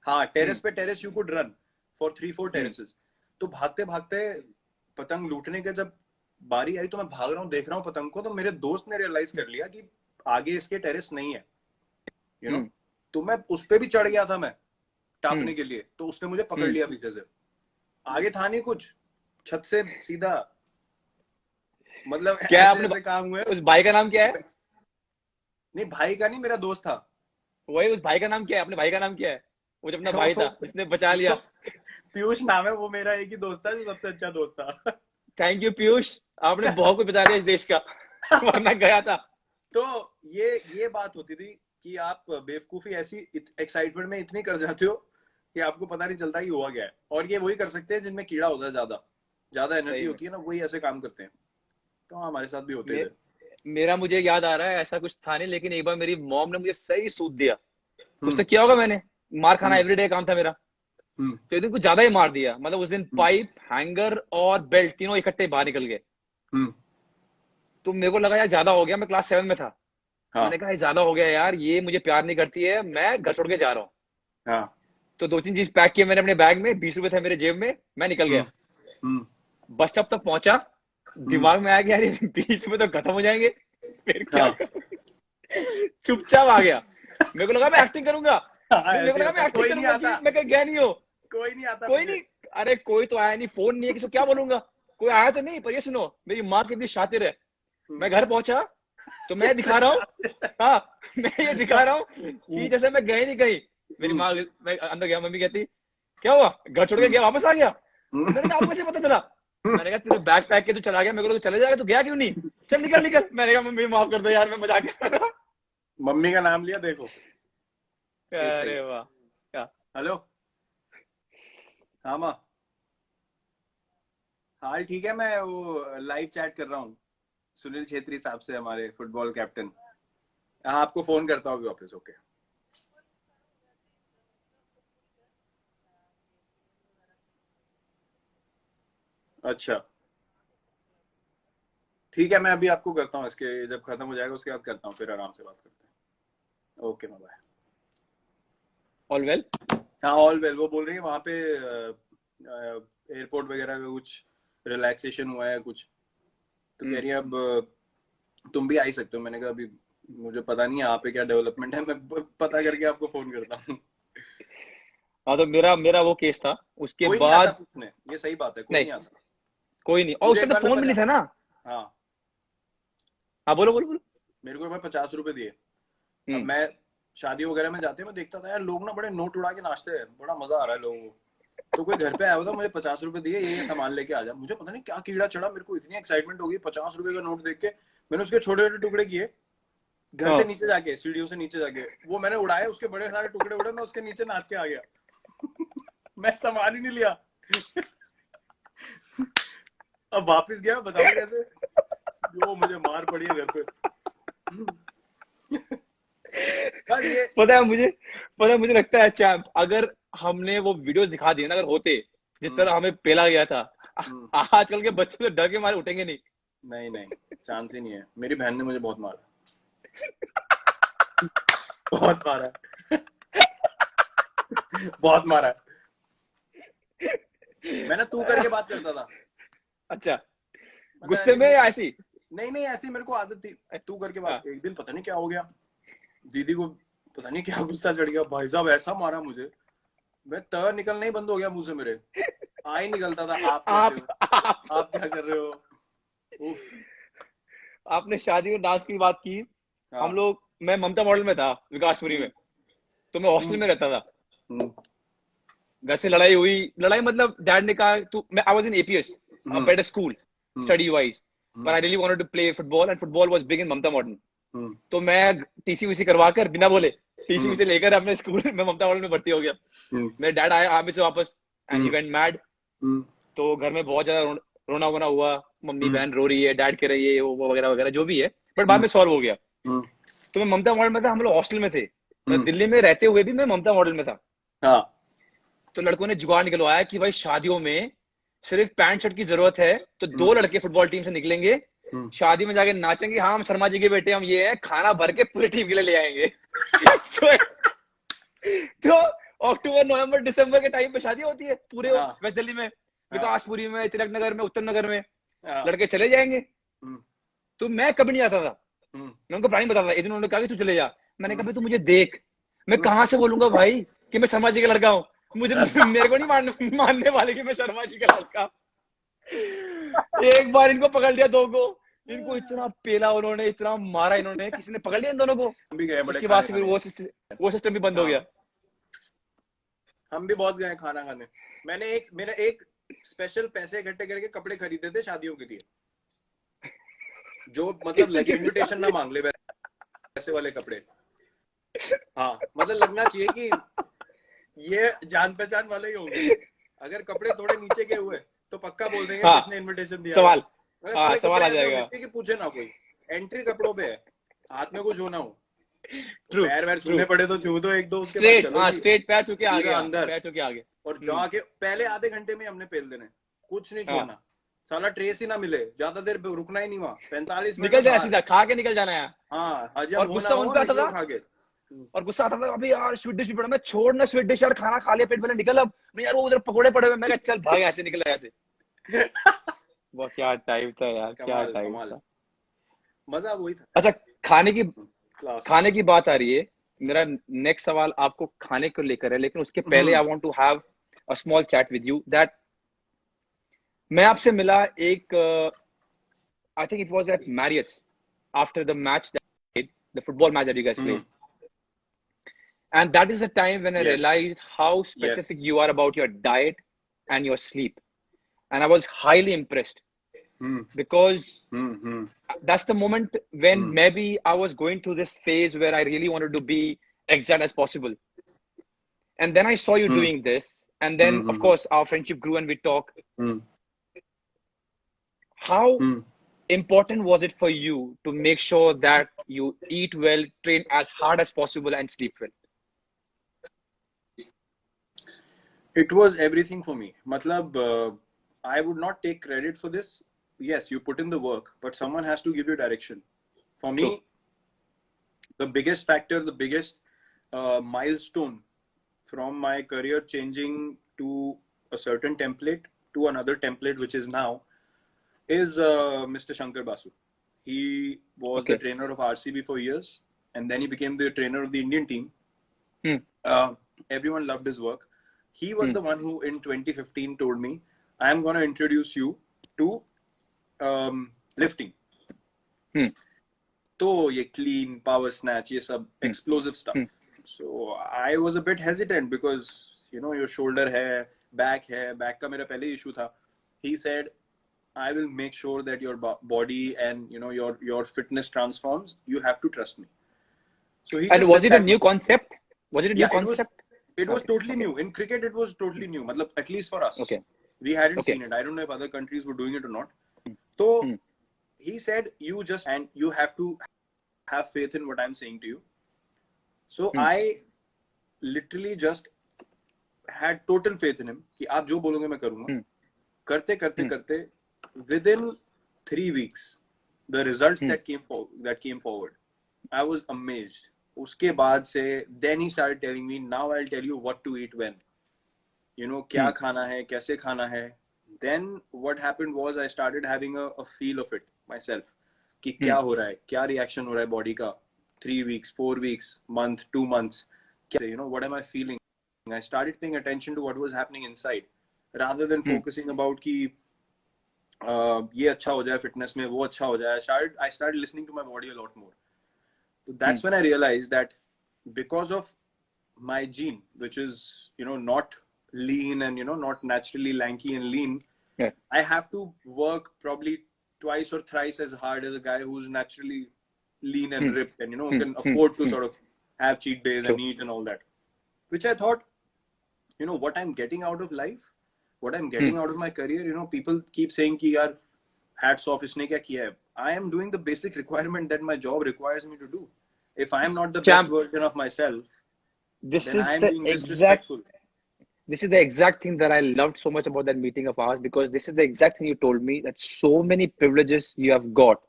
हाँ, टेरेस पे terrace you could run for 3-4 terraces. तो भागते भागते पतंग लूटने के जब बारी आई, तो मैं भाग रहा हूँ, देख रहा हूँ पतंग को, तो मेरे दोस्त ने रियलाइज कर लिया कि आगे इसके टेरेस नहीं है, यू नो। तो मैं उस पे भी चढ़ गया था मैं टापने के लिए, तो उसने मुझे पकड़ लिया पीछे से। आगे था नहीं कुछ, छत से सीधा, मतलब क्या ऐसे आपने ऐसे काम हुए। उस भाई का नाम क्या है? नहीं, भाई का नहीं, मेरा दोस्त था। वही, उस भाई का नाम क्या है? अपने भाई का नाम क्या है? वो जो अपना भाई था जिसने बचा लिया। पीयूष नाम है, वो मेरा एक ही दोस्त था जो सबसे अच्छा दोस्त था। थैंक यू पीयूष, आपने बहुत कुछ बचा लिया इस देश का, वरना गया था। तो ये बात होती थी कि आप बेवकूफी ऐसी एक्साइटमेंट में इतनी कर जाते हो कि आपको पता नहीं चलता कि हुआ क्या है। और ये वही कर सकते हैं जिनमें कीड़ा होता है, ज्यादा एनर्जी होती है ना, वही ऐसे काम करते हैं। तो हमारे साथ भी होते थे। मेरा मुझे याद आ रहा है ऐसा कुछ था नहीं, लेकिन एक बार मेरी मॉम ने मुझे सही सूद दिया। कुछ तो किया होगा मैंने, मार खाना एवरीडे काम था मेरा। तो एक दिन कुछ ज्यादा ही मार दिया, मतलब उस दिन पाइप, हैंगर और बेल्ट तीनों इकट्ठे बाहर निकल गए। तो मेरे को लगा यार ज्यादा हो गया, मैं क्लास 7 में था। हाँ। मैंने कहा ज्यादा हो गया यार, ये मुझे प्यार नहीं करती है, मैं घर छोड़ के जा रहा हूँ। हाँ। तो 2-3 चीज पैक किए मैंने अपने बैग में, 20 रुपए थे मेरे जेब में, मैं निकल गया। बस स्टॉप तक पहुंचा, दिमाग में आया कि यार 20 रुपए तो खत्म हो जाएंगे, फिर क्या चुपचाप आ गया। मेरे को लगा मैं एक्टिंग करूंगा, मेरे को लगा मैं एक्टिंग करूंगा, मैं कहीं गया नहीं हो, कोई नहीं आता, कोई नहीं। अरे कोई तो आया नहीं, फोन नहीं है, किसी को क्या बोलूंगा, कोई आया तो नहीं। पर ये सुनो, मेरी माँ कितनी शातिर है। मैं घर पहुंचा तो मैं दिखा रहा हूँ, हाँ मैं ये दिखा रहा हूँ कि जैसे मैं गए नहीं कहीं। मेरी माँ, मैं अंदर गया, मम्मी कहती क्या हुआ, घर छोड़ के गया, वापस आ गया। मैंने कहा आपको कैसे पता चला? मैंने कहा तेरे बैग पैक के तू चला गया, मेरे को तो चले जाएगा, तू गया क्यों नहीं, चल निकल निकल। मैंने कहा मम्मी माफ कर दो यार, मैं मजाक कर रहा था। मम्मी का नाम लिया, देखो। अरे वाह, क्या हेलो, हाँ माँ, हाल ठीक है, मैं वो लाइव चैट कर रहा हूँ सुनील छेत्री साहब से, हमारे फुटबॉल कैप्टन। हाँ, आपको फोन करता हूँ वापस। ओके, अच्छा ठीक है, मैं अभी आपको करता हूँ, इसके जब खत्म हो जाएगा उसके बाद करता हूँ, फिर आराम से बात करते हैं। Okay, bye. All well? हाँ, ऑल वेल। वो बोल रही है वहां पे एयरपोर्ट वगैरह का कुछ रिलैक्सेशन हुआ है कुछ, तो कह रही है अब तुम भी आ ही सकते हो। मैंने कहा अभी मुझे पता नहीं है यहाँ पे क्या डेवलपमेंट है, मैं पता करके आपको फोन करता हूँ। हाँ तो मेरा वो केस था। उसके कोई नहीं आता बाद पूछने, ये सही बात है, कोई नहीं, नहीं आता। कोई नहीं, और उस मुझे टाइम एक तो बार ना फोन भी नहीं था ना। हाँ, हाँ बोलो बोलो बोलो। मेरे को एक बार 50 रुपए दिए। अब हम्म। मैं शादी वगैरह में जाते मैं देखता था यार, लोग ना बड़े नोट उड़ा के नाचते हैं, बड़ा मजा आ रहा है लोगों को। तो कोई घर पे आया होता, मुझे 50 रुपए दिए, ये सामान लेके आ जा। मुझे पता नहीं क्या कीड़ा चढ़ा, मेरे को इतनी एक्साइटमेंट हो गई 50 रुपए का नोट देख के। मैंने उसके छोटे छोटे टुकड़े किए, घर से हाँ नीचे जाके, सीढ़ियों से नीचे जाके वो मैंने उड़ाए, उसके बड़े सारे टुकड़े उड़े, मैं उसके नीचे नाच के आ गया। मैं सामान ही नहीं लिया। अब वापस गया, बताओ कैसे, जो मुझे मार पड़ी है घर पे। बस ये पता है मुझे लगता है चैंप, अगर हमने वो वीडियो दिखा दिए ना, अगर होते जिस तरह हमें पेला गया था, हम्म, आजकल के बच्चे तो डर के मारे उठेंगे नहीं। नहीं नहीं, चांस ही नहीं है। मेरी बहन ने मुझे बहुत मारा, बहुत मारा, बहुत मारा। मैं ना तू करके बात करता था, अच्छा, मतलब गुस्से ऐसी में या नहीं, ऐसी? नहीं नहीं, ऐसी मेरे को आदत थी तू करके बात। हाँ। एक दिन पता नहीं क्या हो गया, दीदी को पता नहीं क्या गुस्सा चढ़ गया, भाई साहब ऐसा मारा मुझे, मैं त निकलना ही बंद हो गया मुंह से मेरे, आ ही निकलता था, आप कैसे हो, आप आप क्या कर रहे हो। उफ। आपने शादी में डांस की बात की। हम हाँ। लोग, मैं ममता मॉडल में था विकासपुरी हम्म, में, तो मैं हॉस्टल हम्म, में रहता था। हम्म, घर से लड़ाई हुई, लड़ाई मतलब डैड ने कहा तू, मैं I was in APS, uh hmm, better school hmm, study wise, पर I really wanted to play football and football was big in Mamata Modern. Hmm, तो मैं टीसी वीसी करवा कर बिना बोले टीसी हम्म, वीसी लेकर अपने स्कूल में ममता मॉडल में भर्ती हो गया। हम्म, मेरे डैड आए आर्मी से वापस and he hmm, went mad. Hmm, तो घर में बहुत ज्यादा रोना वोना हुआ, मम्मी हम्म, बहन रो रही है, डैड कह रही है वो वगैरह वगैरह जो भी है, बट बाद हम्म, में सॉल्व हो गया। हम्म, तो मैं ममता मॉडल में था, हम लोग हॉस्टल में थे, हम्म, दिल्ली में रहते हुए भी मैं ममता मॉडल में था। हाँ, तो लड़कों ने जुगाड़ निकलवाया कि भाई शादियों में सिर्फ पैंट शर्ट की जरूरत है, तो हम्म, 2 लड़के फुटबॉल टीम से निकलेंगे, हम्म, शादी में जाके नाचेंगे, हाँ हम शर्मा जी के बेटे, हम ये है, खाना भर के पूरी टीम के लिए ले आएंगे। तो, तो अक्टूबर नवंबर दिसंबर के टाइम पे शादी होती है पूरे हाँ, वेस्ट दिल्ली में, हाँ, विकासपुरी में, तिलक नगर में, उत्तम नगर में, हाँ, लड़के चले जाएंगे। हम्म, तो मैं कभी नहीं आता था, हम्म, मैं उनको प्लानिंग बताता था। एक दिन उन्होंने कहा कि तू चले जा, मैंने कहा हम्म, भाई तू मुझे देख, मैं हम्म, कहाँ से बोलूंगा भाई कि मैं शर्मा जी का लड़का हूँ, मुझे मेरे को नहीं मानने वाले कि मैं शर्मा जी का लड़का हूँ। एक बार इनको पकड़ लिया दो को, इनको इतना पेला उन्होंने, इतना मारा इन्होंने, किसी ने पकड़ लिया इन दोनों को। हम भी गए बड़े उसके बाद खाने से फिर खाने। वो सिस्टम भी बंद हो गया। हाँ, हम भी बहुत गए खाना खाने। मेरा एक स्पेशल पैसे इकट्ठे करके कपड़े खरीदे थे शादियों के लिए, जो मतलब किसी के भी साथ इनविटेशन ना मांग ले, वैसे वाले कपड़े। हाँ, मतलब लगना चाहिए कि ये जान पहचान वाले ही होंगे। अगर कपड़े थोड़े नीचे के हुए तो पक्का बोल देंगे हाँ, किसने इनविटेशन दिया था। सवाल, अगर हाँ थोड़े सवाल कपड़े आ ऐसे होने जाएगा। चाहिए कि पूछे ना कोई, एंट्री कपड़ों पे है, हाथ में कुछ होना हो, तो ट्रू, पैर वैर ट्रू, छूने पड़े तो छू दो एक दो, उसके बाद स्ट्रेट, चलो हाँ जी स्ट्रेट पैर छू के आ सीधा गया, अंदर। पैर छू के आगे। और जाके पहले आधे घंटे में हमने पेल देने, कुछ नहीं हाँ, छोड़ना, साला ट्रेस ही ना मिले, ज्यादा देर रुकना ही नहीं वहां, 45 मिनट निकल में जाना बाहर। सीधा, खा के निकल जाना है। हाँ, हजम और हो ना गुस्सा हो उन पे आता निकलो था, खा के। और गुस्सा आता था, अभी यार स्वीट डिश भी पड़ा, मैं छोड़ ना स्वीट डिश यार, खाना खा लिया पेट भरे, निकल अब नहीं यार, वो उधर पकोड़े पड़े हुए, मैं कहा चल भाग ऐसे, निकल ऐसे। वो क्या टाइम था यार, क्या कमाल टाइम कमाल, था। मजा वही था अच्छा, यार। खाने की क्लास। खाने की बात आ रही है, मेरा नेक्स्ट सवाल आपको खाने को लेकर है, लेकिन उसके पहले I want to have a small chat with you that, मैं आपसे मिला एक, I think it was at Marriott's after the match, the football match that you guys played, and that is the time when I yes, realized how yes, specific you are about your diet and your sleep, and I was highly impressed because that's the moment when maybe I was going through this phase where I really wanted to be exact as possible. And then I saw you doing this. And then, of course, our friendship grew and we talk. How important was it for you to make sure that you eat well, train as hard as possible, and sleep well? It was everything for me. Matlab, I would not take credit for this. Yes, you put in the work, but someone has to give you direction. For True. me, the biggest factor, the biggest milestone from my career changing to a certain template to another template, which is now, is Mr. Shankar Basu. He was the Okay. trainer of RCB for years, and then he became the trainer of the Indian team. Hmm. Everyone loved his work. He was the one who in 2015 told me, I am going to introduce you to lifting. So ye clean, power snatch, ye sab explosive stuff. So I was a bit hesitant because, you know, your shoulder hai, back ka mera pehle issue tha. He said, I will make sure that your body and, you know, your fitness transforms. You have to trust me. So he and was it a new concept? Was it a new concept? It was totally new. In cricket, it was totally new. Matlab, at least for us. Okay. We hadn't seen it. I don't know if other countries were doing it or not. So he said, you have to have faith in what I'm saying to you. So I literally just had total faith in him. Ki aap jo bologe main karunga. Karte, within 3 weeks, the results that came forward, I was amazed. Uske baad se, then he started telling me, now I'll tell you what to eat when. You know, kya khana hai, kaise khana hai. Then what happened was I started having a feel of it myself. Ki kya ho raha hai, kya reaction ho raha hai body ka. 3 weeks, 4 weeks, month, 2 months. You know, what am I feeling? I started paying attention to what was happening inside. Rather than focusing about ki, ye acha ho jaye fitness mein, wo acha ho jaye. I started listening to my body a lot more. So that's when I realized that because of my gene, which is, you know, not lean and, you know, not naturally lanky and lean, I have to work probably twice or thrice as hard as a guy who's naturally lean and ripped and, you know, can afford to sort of have cheat days and eat and all that. Which I thought, you know, what I'm getting out of life, what I'm getting out of my career, you know, people keep saying ki yaar, hats off, isne kya kiya hai. I am doing the basic requirement that my job requires me to do. If I am not the best version of myself, then I am being disrespectful. This is the exact thing that I loved so much about that meeting of ours, because this is the exact thing you told me, that so many privileges you have got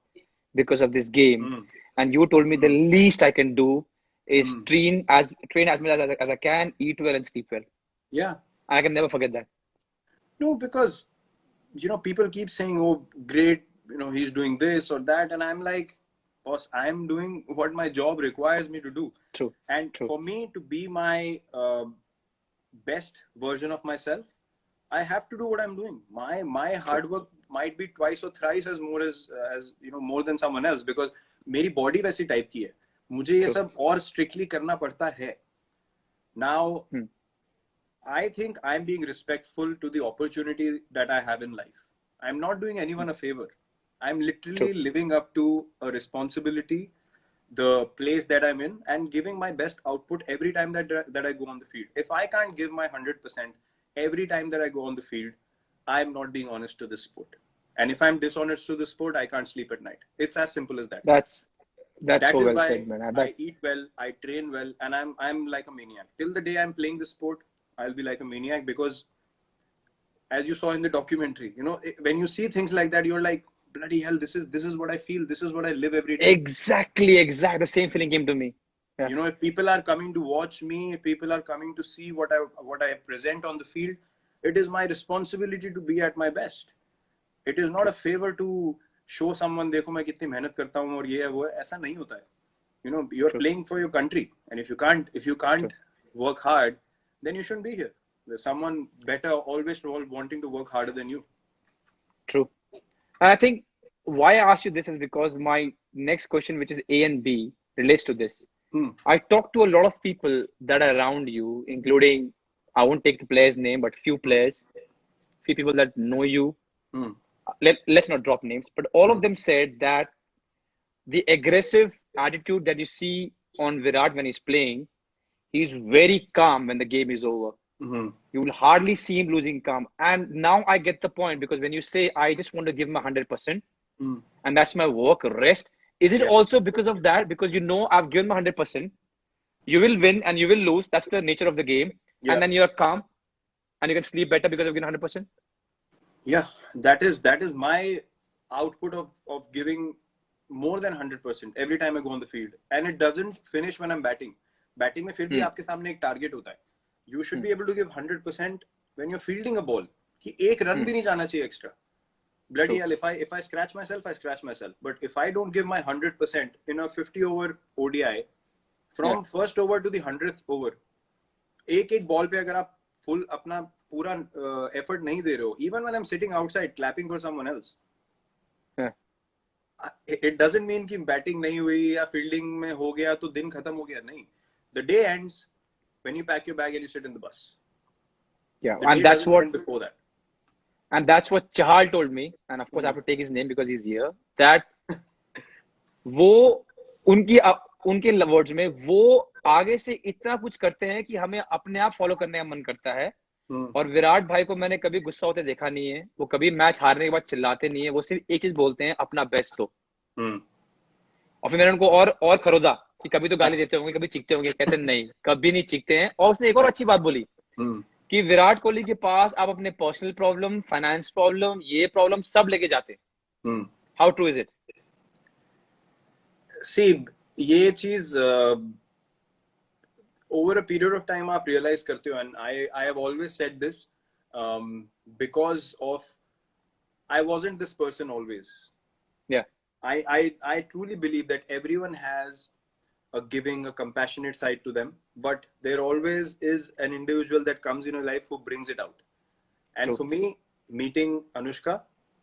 because of this game. And you told me the least I can do is train as much as I can, eat well and sleep well. Yeah. I can never forget that. No, because, you know, people keep saying, oh, great, you know, he's doing this or that. And I'm like, boss, I'm doing what my job requires me to do. True. And for me to be my best version of myself, I have to do what I'm doing. My hard work might be twice or thrice as more as you know, more than someone else, because मेरी body वैसी type की है. मुझे ये सब और strictly करना पड़ता है. Now, I think I'm being respectful to the opportunity that I have in life. I'm not doing anyone a favor. I'm literally living up to a responsibility, the place that I'm in, and giving my best output every time that I go on the field. If I can't give my 100% every time that I go on the field, I'm not being honest to this sport. And if I'm dishonest to the sport, I can't sleep at night. It's as simple as that. That so well said, man. I eat well, I train well, and I'm like a maniac. Till the day I'm playing this sport, I'll be like a maniac, because as you saw in the documentary, you know, when you see things like that, you're like, bloody hell, this is what I feel. This is what I live every day. Exactly. The same feeling came to me. Yeah. You know, if people are coming to watch me, if people are coming to see what I present on the field, it is my responsibility to be at my best. It is not a favor to show someone, देखो मैं कितनी मेहनत करता हूँ और ये है वो है. ऐसा नहीं होता है. You know, you're playing for your country, and if you can't work hard, then you shouldn't be here. There's someone better always wanting to work harder than you. True. And I think why I asked you this is because my next question, which is A and B, relates to this. I talked to a lot of people that are around you, including, I won't take the player's name, but few players, few people that know you. Let's not drop names, but all of them said that the aggressive attitude that you see on Virat when he's playing, he's very calm when the game is over. You will hardly see him losing calm. And now I get the point, because when you say, I just want to give him 100%, and that's my work, rest, is it also because of that? Because you know, I've given my 100%, you will win and you will lose. That's the nature of the game. And then you're calm and you can sleep better because you've given 100%. Yeah, that is my output of giving more than 100% every time I go on the field. And it doesn't finish when I'm batting. Batting में फिर भी आपके सामने एक target होता है. You should be able to give 100% when you're fielding a ball. कि एक run भी नहीं जाना चाहिए extra. Bloody hell, if I scratch myself, I scratch myself. But if I don't give my 100% in a 50-over ODI, from first over to the 100th over, एक ball पे अगर आप full अपना पूरा effort नहीं दे रहे हो, even when I'm sitting outside clapping for someone else, it doesn't mean कि बैटिंग नहीं हुई या फील्डिंग में हो गया तो दिन खत्म हो गया. नहीं, the day ends when you pack your bag and you sit in the bus. Yeah, the and that's what before that. And that's what Chahal told me, and of course I have to take his name because he's here. That वो उनके words में वो आगे से इतना कुछ करते हैं कि हमें अपने आप फॉलो करने का मन करता है. और विराट भाई को मैंने कभी गुस्सा होते देखा नहीं है. वो कभी मैच हारने के बाद चिल्लाते नहीं है. वो सिर्फ एक चीज बोलते हैं, अपना बेस्ट दो. और फिर मैंने उनको और खरोदा कि कभी तो गाली देते होंगे, कभी चीखते होंगे. कहते नहीं, कभी नहीं चीखते हैं. और उसने एक और अच्छी बात बोली कि विराट कोहली के पास आप अपने पर्सनल प्रॉब्लम, फाइनेंस प्रॉब्लम, ये प्रॉब्लम सब लेके जाते हैं. How true is it? See, ये चीज over a period of time आप realize करते हो, and I have always said this because of I wasn't this person always. Yeah. I truly believe that everyone has a giving, a compassionate side to them, but there always is an individual that comes in your life who brings it out. And True. For me, meeting Anushka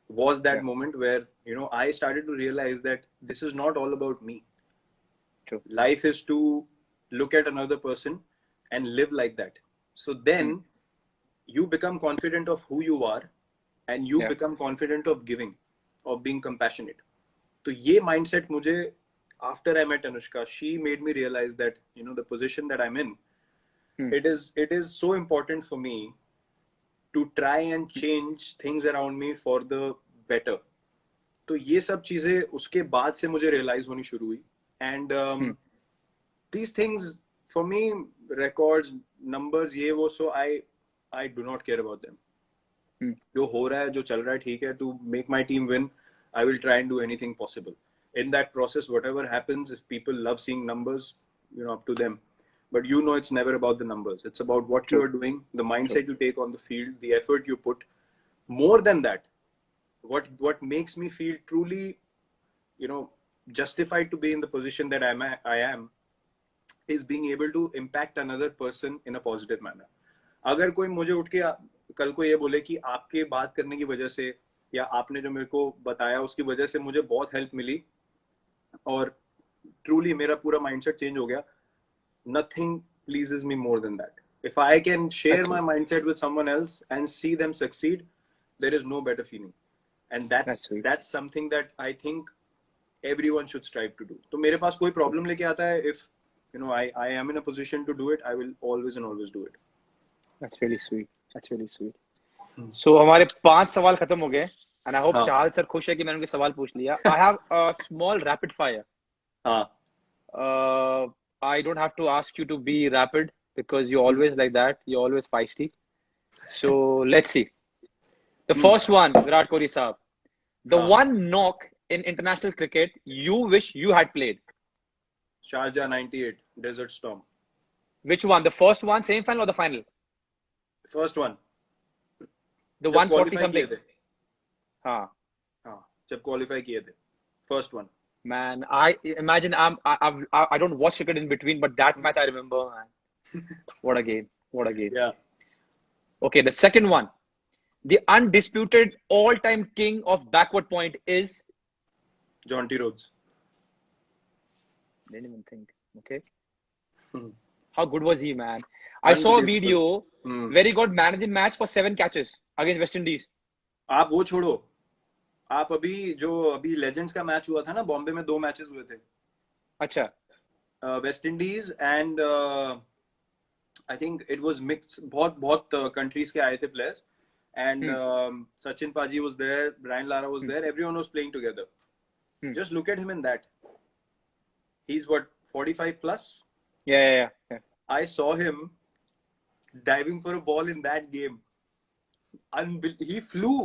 was that moment where, you know, I started to realize that this is not all about me. True. Life is to look at another person and live like that. So then you become confident of who you are, and you become confident of giving, of being compassionate. So ये mindset मुझे, after I met Anushka, she made me realize that, you know, the position that I'm in, it is so important for me to try and change things around me for the better. तो ये सब चीजें उसके बाद से मुझे realize होनी शुरू हुई. And these things for me, records, numbers, ये वो, so I do not care about them. जो हो रहा है, जो चल रहा है, ठीक है. To make my team win, I will try and do anything possible. In that process, whatever happens, if people love seeing numbers, you know, up to them. But you know, it's never about the numbers. It's about what you are doing, the mindset you take on the field, the effort you put. More than that, what makes me feel truly, you know, justified to be in the position that I am is being able to impact another person in a positive manner. अगर कोई मुझे उठ के कल को ये बोले कि आपके बात करने की वजह से या आपने जो मेरे को बताया उसकी वजह से मुझे बहुत हेल्प मिली और ट्रूली मेरा पूरा माइंडसेट चेंज हो गया, nothing pleases me more than that. If I can share my mindset with someone else and see them succeed, there is no better feeling. And that's something that I think everyone should strive to do. तो मेरे पास कोई problem लेके आता है, if you know I am in a position to do it, I will always and always do it. That's really sweet. That's really sweet. So हमारे 5 सवाल खत्म हो गए, and I hope Chahal sir खुश है कि मैंने उनके सवाल पूछ लिया. I have a small rapid fire. I don't have to ask you to be rapid because you're always like that. You're always feisty. So let's see. The first one, Virat Kohli saab. The one knock in international cricket you wish you had played. Sharjah 98, Desert Storm. Which one? The first one, same final or the final? First one. The 140 something. हाँ. जब qualify किए थे. First one. Man, I imagine I don't watch cricket in between, but that match I remember, man. What a game. What a game. Yeah. Okay, the second one. The undisputed all-time king of backward point is? John T. Rhodes. Didn't even think. Okay. How good was he, man? I saw a video where he got man of the match for 7 catches against West Indies. आप वो छोड़ो. आप अभी legends का match हुआ था ना, बॉम्बे में 2 मैचेस हुए थे. अच्छा. West Indies and I think it was mix. बहुत कंट्रीज के आए थे players, and Sachin paaji was there, Brian Lara was there, everyone was playing together. Just look at him in that. He's what, 45 plus? Yeah. I saw him diving for a ball in that game. He flew.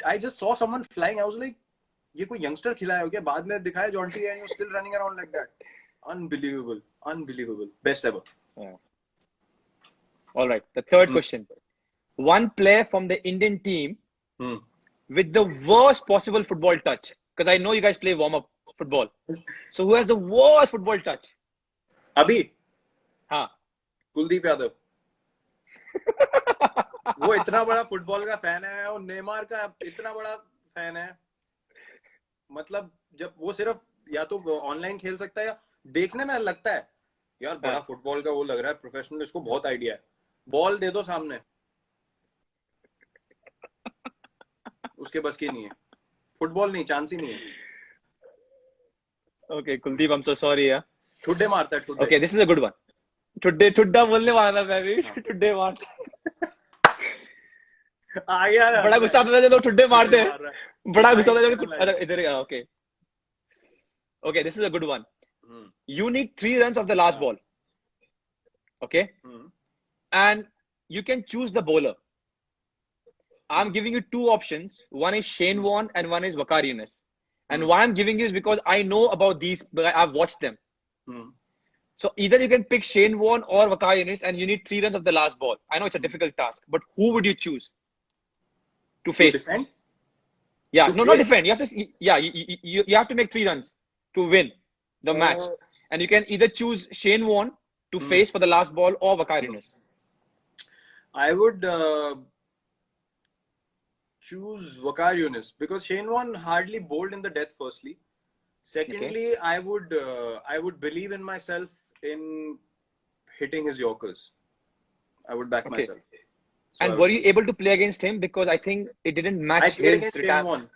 I just saw someone flying. I was like, ये कोई youngster खिलाया हो क्या? बाद में दिखाया John T, and you're still running around like that. Unbelievable. Best ever. Yeah. All right. The third question. One player from the Indian team with the worst possible football touch. Because I know you guys play warm-up football. So who has the worst football touch? Abhi? हाँ. Kuldeep Yadav. वो इतना बड़ा football का fan है और Neymar का इतना बड़ा फैन है, मतलब जब वो सिर्फ या तो ऑनलाइन खेल सकता है या देखने में लगता है यार बड़ा फुटबॉल का वो लग रहा है प्रोफेशनल, इसको बहुत आइडिया है, बॉल दे दो सामने, उसके बस की नहीं है, फुटबॉल नहीं, चांस ही नहीं है। Okay, Kuldeep, I'm so sorry, yeah. ठुड्डे मारता है, ठुड्डे। Okay, this is a good one. ठुड्डा बोलने वाला था मैं भी, ठुड्डे मार। आ गया, बड़ा गुस्सा आता था जब लोग ठुड्डे मारते हैं, बड़ा गुस्सा आता था जब इधर okay. Okay, this is a good one. You need 3 runs of the last ball. Okay? And you can choose the bowler. I'm giving you 2 options. One is Shane Warne and one is Waqar Younis. And why I'm giving you is because I know about these, I've watched them. So either you can pick Shane Warne or Waqar Younis and you need 3 runs of the last ball. I know it's a difficult task, but who would you choose to face? To defend? Yeah, to no, face? not defend. You have to, yeah, you have to make 3 runs to win the match. And you can either choose Shane Warne to face for the last ball or Waqar Younis. I would choose Waqar Younis because Shane Warne hardly bowled in the death. Firstly, secondly, I would believe in myself in hitting his Yorkers. I would back myself. So and were you able to play against him? Because I think it didn't match I played his against Shane Warne.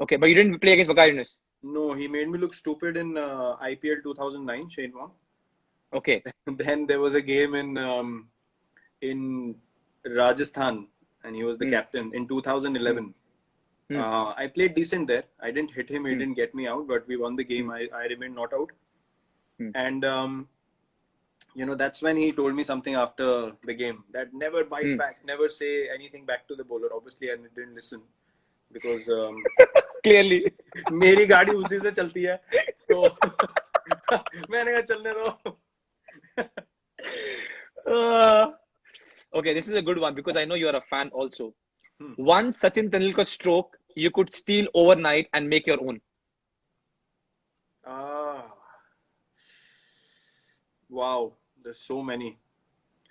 Okay, but you didn't play against Waqar Younis. No, he made me look stupid in IPL 2009, Shane Warne. Okay. Then there was a game in Rajasthan, and he was the captain in 2011. I played decent there. I didn't hit him. He didn't get me out, but we won the game. I remained not out. And, you know, that's when he told me something after the game that never bite back, never say anything back to the bowler. Obviously, I didn't listen because clearly मेरी गाड़ी उसी से चलती है, तो मैंने कहा चलने दो. Okay, this is a good one because I know you are a fan also. One Sachin Tendulkar stroke you could steal overnight and make your own. Wow, there's so many.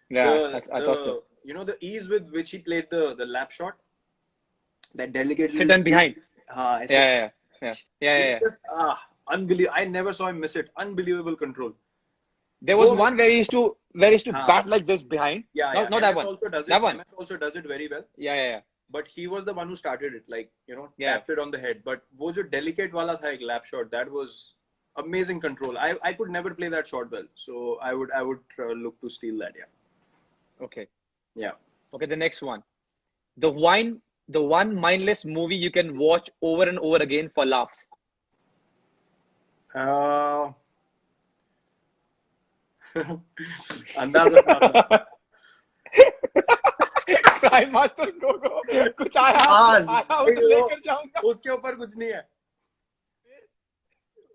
Yeah, I thought so. You know the ease with which he played the lap shot, that delicate sit and behind. Yeah. Just, unbelievable. I never saw him miss it. Unbelievable control. There was one where he used to bat like this behind. Yeah. Not that one. Also does it. That one. MS also does it very well. Yeah. But he was the one who started it, like, you know, tapped it on the head. But wo jo delicate wala tha ek lap shot, that was amazing control. I could never play that shot well, so I would look to steal that. Yeah. Okay. Yeah. Okay. The next one, the one mindless movie you can watch over and over again for laughs. Andaz. Crime Master go कुछ आया लेकर जाऊंगा. उसके ऊपर कुछ नहीं है.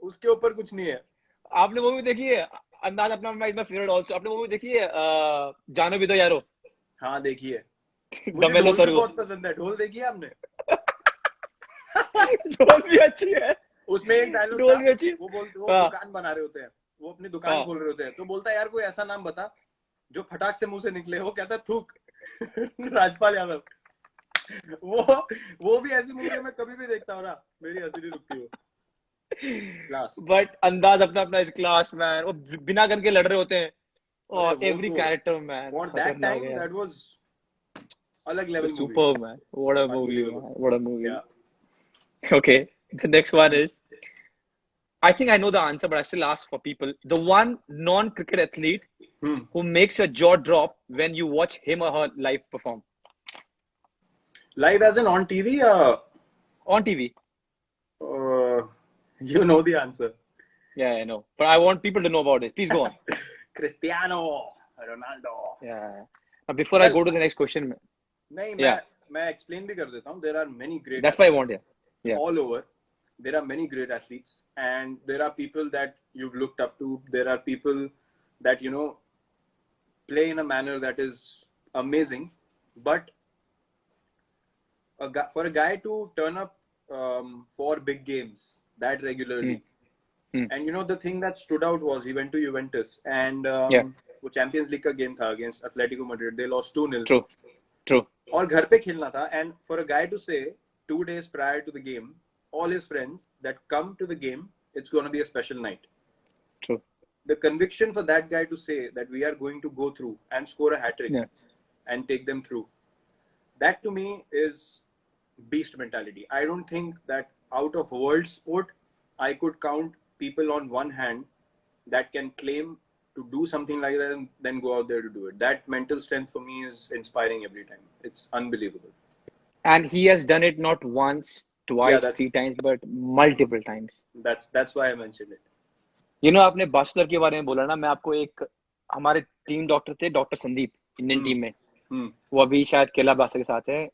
उसके ऊपर कुछ नहीं है. आपने मूवी देखी है अंदाज अपना माय फेवरेट आल्सो. आपने मूवी देखी है जानो भी दो यारो? हाँ देखी है. दमेलो सर बहुत पसंद है. ढोल देखी है आपने? ढोल भी अच्छी है. उसमें एक डायलॉग ढोल भी अच्छी. वो दुकान बना रहे होते हैं, वो अपनी दुकान खोल रहे होते हैं, तो बोलता है यार कोई ऐसा नाम बता जो फटाक से मुंह से निकले. वो कहता है थूक. राजपाल यादव. वो भी ऐसी मूवी में कभी भी देखता हूँ ना, मेरी हंसी नहीं रुकती हो. बट अंदाज अपना इस क्लास मैन. वो बिना गन के लड़ रहे होते हैं. और every character man. For that time, that was अलग level movie. Superb man. What a movie. What a movie. Yeah. Okay. The next one is, I think I know the answer, but I still ask for people. The one non-cricket athlete who makes your jaw drop when you watch him or her live perform. Live as in on TV? On TV. You know the answer. Yeah, I know. But I want people to know about it. Please go on. Cristiano Ronaldo. Yeah. Now, before I go to the next question. नहीं, मैं explain भी कर देता हूँ. There are many great. That's why I want it. Yeah. All over. There are many great athletes, and there are people that you've looked up to. There are people that, you know, play in a manner that is amazing. But for a guy to turn up for big games that regularly, and you know, the thing that stood out was he went to Juventus, and वो champions league का game था against Atletico Madrid, they lost 2-0. True. और घर पे खेलना था, and for a guy to say 2 days prior to the game, all his friends that come to the game, it's going to be a special night. True. The conviction for that guy to say that we are going to go through and score a hat-trick and take them through, that to me is beast mentality. I don't think that out of world sport, I could count people on one hand that can claim to do something like that and then go out there to do it. That mental strength for me is inspiring every time. It's unbelievable. And he has done it not once, twice, 3 times, but multiple times. That's why I mentioned it. You know, आपने bastard के बारे में बोला ना, मैं आपको एक, हमारे टीम डॉक्टर थे, डॉक्टर संदीप, इंडियन टीम में, वो अभी शायद केला बास्टर के साथ है,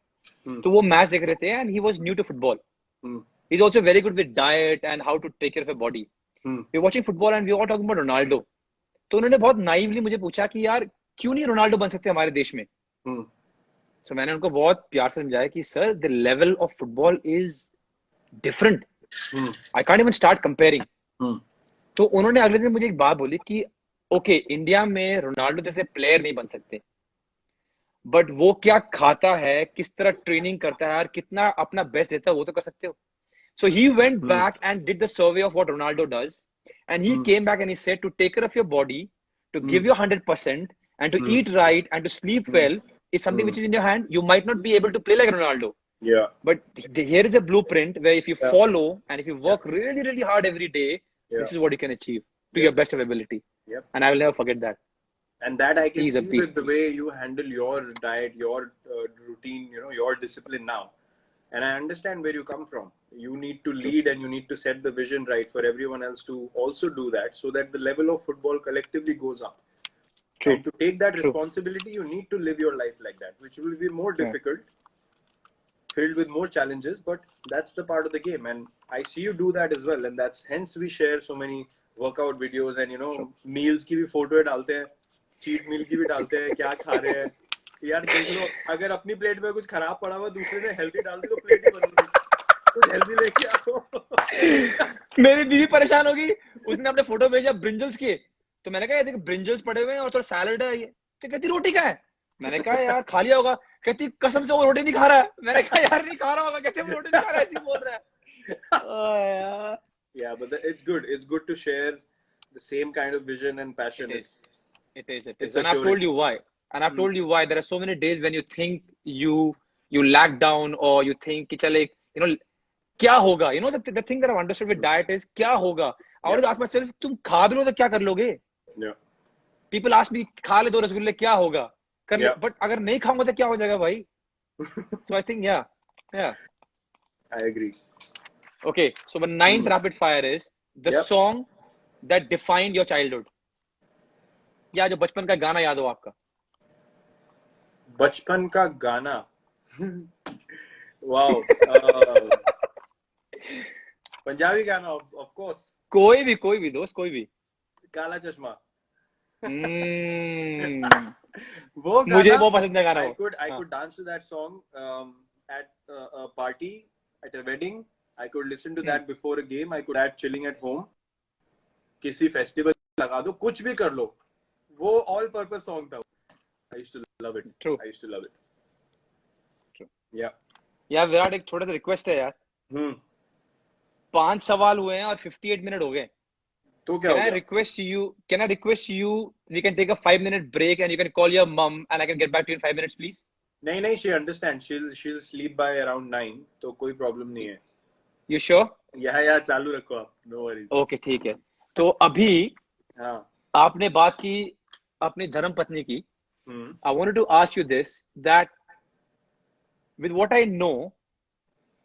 तो वो मैच देख रहे थे, and he was new to football. He's also very good with diet and how to take care of a body. We're watching football and we were all talking about Ronaldo. तो उन्होंने बहुत नाइवली मुझे पूछा कि यार क्यों नहीं रोनाल्डो बन सकते हमारे देश में. So मैंने उनको बहुत प्यार से समझाया कि sir, the level of football is different. I can't even start comparing. तो उन्होंने अगले दिन मुझे एक बात बोली कि ओके, इंडिया में रोनाल्डो जैसे प्लेयर नहीं बन सकते, बट वो क्या खाता है, किस तरह ट्रेनिंग करता है और कितना अपना बेस्ट देता है, वो तो कर सकते हो. So he went back and did the survey of what Ronaldo does, and he came back and he said to take care of your body, to give your 100%, and to eat right and to sleep well is something which is in your hand. You might not be able to play like Ronaldo. Yeah. But here is a blueprint where if you follow and if you work really, really hard every day, this is what you can achieve to your best of ability. And I will never forget that. And that I can see with the way you handle your diet, your routine, you know, your discipline now. And I understand where you come from. You need to lead and you need to set the vision right for everyone else to also do that, so that the level of football collectively goes up. True. And to take that responsibility, you need to live your life like that, which will be more difficult, filled with more challenges, but that's the part of the game. And I see you do that as well. And that's hence we share so many workout videos and, you know, meals की भी photo डालते हैं, cheat meal की भी डालते हैं, क्या खा रहे हैं. यार देख लो, अगर अपनी प्लेट में कुछ खराब पड़ा हुआ दूसरे ने हेल्दी डाल दी तो प्लेट ही बदल गई. कुछ हेल्दी लेके आओ. मेरी बीवी परेशान होगी, उसने अपने फोटो भेजा ब्रिंजल्स के, तो मैंने कहा ये देखो ब्रिंजल्स पड़े हुए हैं और थोड़ा सैलड है, ये तो कहती रोटी का है. मैंने कहा यार खा लिया होगा, कहती कसम से वो रोटी नहीं खा रहा है. मैंने कहा यार नहीं खा रहा होगा, कहती वो रोटी नहीं खा रहा है, ऐसे बोल रहा है. Yeah, but it's good to share the same kind of vision and passion. It is. And I've told you why. And I've told you why. There are so many days when you think you lag down, or you think कि चले, you know, क्या होगा? You know, the thing that I've understood with diet is क्या होगा? I always ask myself, तुम खा भी लो तो क्या कर लोगे? Yeah. People ask me, खा ले 2 रसगुल्ले क्या होगा? कर ले, but अगर नहीं खाऊंगा तो क्या हो जाएगा भाई? So I think yeah. I agree. Okay, so the 9th rapid fire is the song that defined your childhood. या जो बचपन का गाना याद हो आपका? बचपन का गाना. Wow. पंजाबी गाना, of course. कोई भी दोस्त, कोई भी. काला चश्मा. वो मुझे बहुत पसंद है गाना. I could dance to that song at a party, at a wedding. I could listen to that before a game. I could add chilling at home. किसी फेस्टिवल लगा दो, कुछ भी कर लो. वो all purpose song था. I used to love it. True. I used to love it. True. Yeah. यार विराट, एक छोटा सा रिक्वेस्ट है यार. 5 सवाल हुए हैं और 58 मिनट हो गए. तो क्या होगा? Can I request you, we can take a 5-minute break and you can call your mom and I can get back to you in 5 minutes, please? नहीं, she understands. She'll sleep by around 9. तो कोई problem नहीं है. You sure? Yeah, चालू रखो आप. No worries. Okay, ठीक है. तो अभी आपने बात की अपनी धर्म पत्नी की. I wanted to ask you this, that with what I know,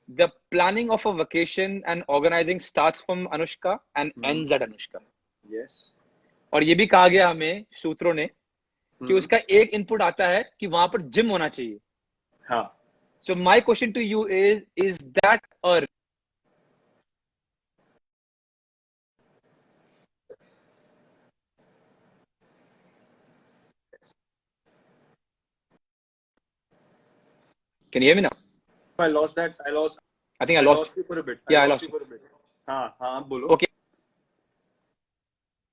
the planning of a vacation and organizing starts from Anushka and ends at Anushka. Yes. और ये भी कहा गया हमें सूत्रों ने कि उसका एक इनपुट आता है कि वहां पर जिम होना चाहिए. हाँ. So my question to you is that a Can you hear me now? I lost that. I think I lost you for a bit. I lost you for a bit. हाँ, बोलो. Okay.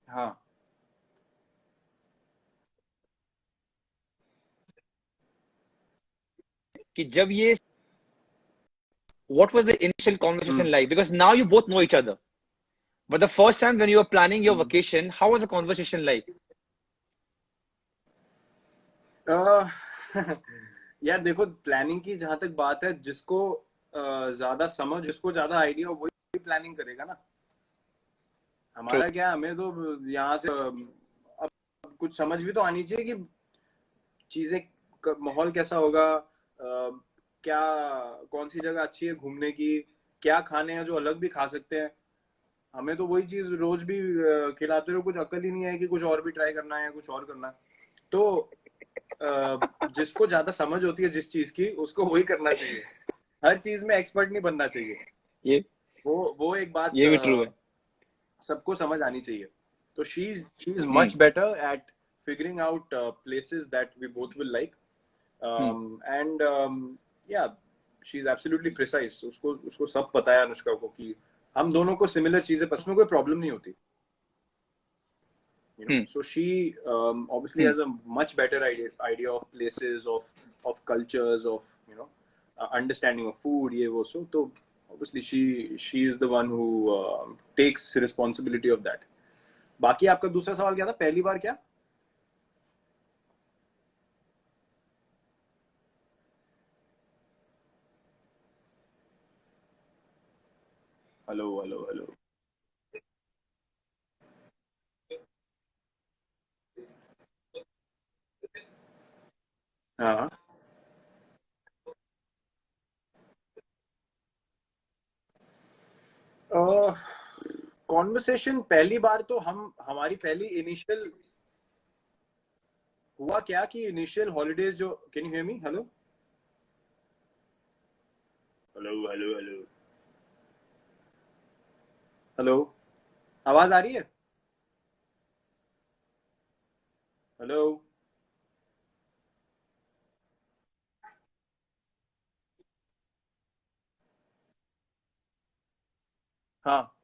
हाँ. कि जब ये what was the initial conversation like? Because now you both know each other. But the first time when you were planning your vacation, how was the conversation like? यार देखो, planning की जहां तक बात है, जिसको ज्यादा समझ, जिसको ज्यादा आइडिया हो, वही प्लानिंग करेगा ना. हमारा क्या, हमें तो यहाँ से अब कुछ समझ भी तो आनी चाहिए कि चीजें, माहौल कैसा होगा, क्या, कौन सी जगह अच्छी है घूमने की, क्या खाने हैं जो अलग भी खा सकते हैं. हमें तो वही चीज रोज भी खिलाते रहो, कुछ अकल ही नहीं है कि कुछ और भी ट्राई करना है, कुछ और करना है. तो जिसको ज्यादा समझ होती है जिस चीज की, उसको वही करना चाहिए. हर चीज में एक्सपर्ट नहीं बनना चाहिए. ये वो एक बात ये भी ट्रू है. सबको समझ आनी चाहिए. तो she is much better at figuring out places that we both will like, and yeah she is absolutely precise. उसको सब पता है अनुष्का को कि हम दोनों को सिमिलर चीजें पसंद, में कोई प्रॉब्लम नहीं होती. So she obviously has a much better idea of places, of cultures, of understanding of food, ye wo. So obviously she is the one who takes responsibility of that. बाकी आपका दूसरा सवाल क्या था, पहली बार क्या? हेलो. हाँ. कॉन्वर्सेशन पहली बार तो हमारी पहली इनिशियल हुआ क्या कि इनिशियल हॉलीडेज जो, can you hear me? Hello. Hello, आवाज आ रही है? हेलो. हाँ.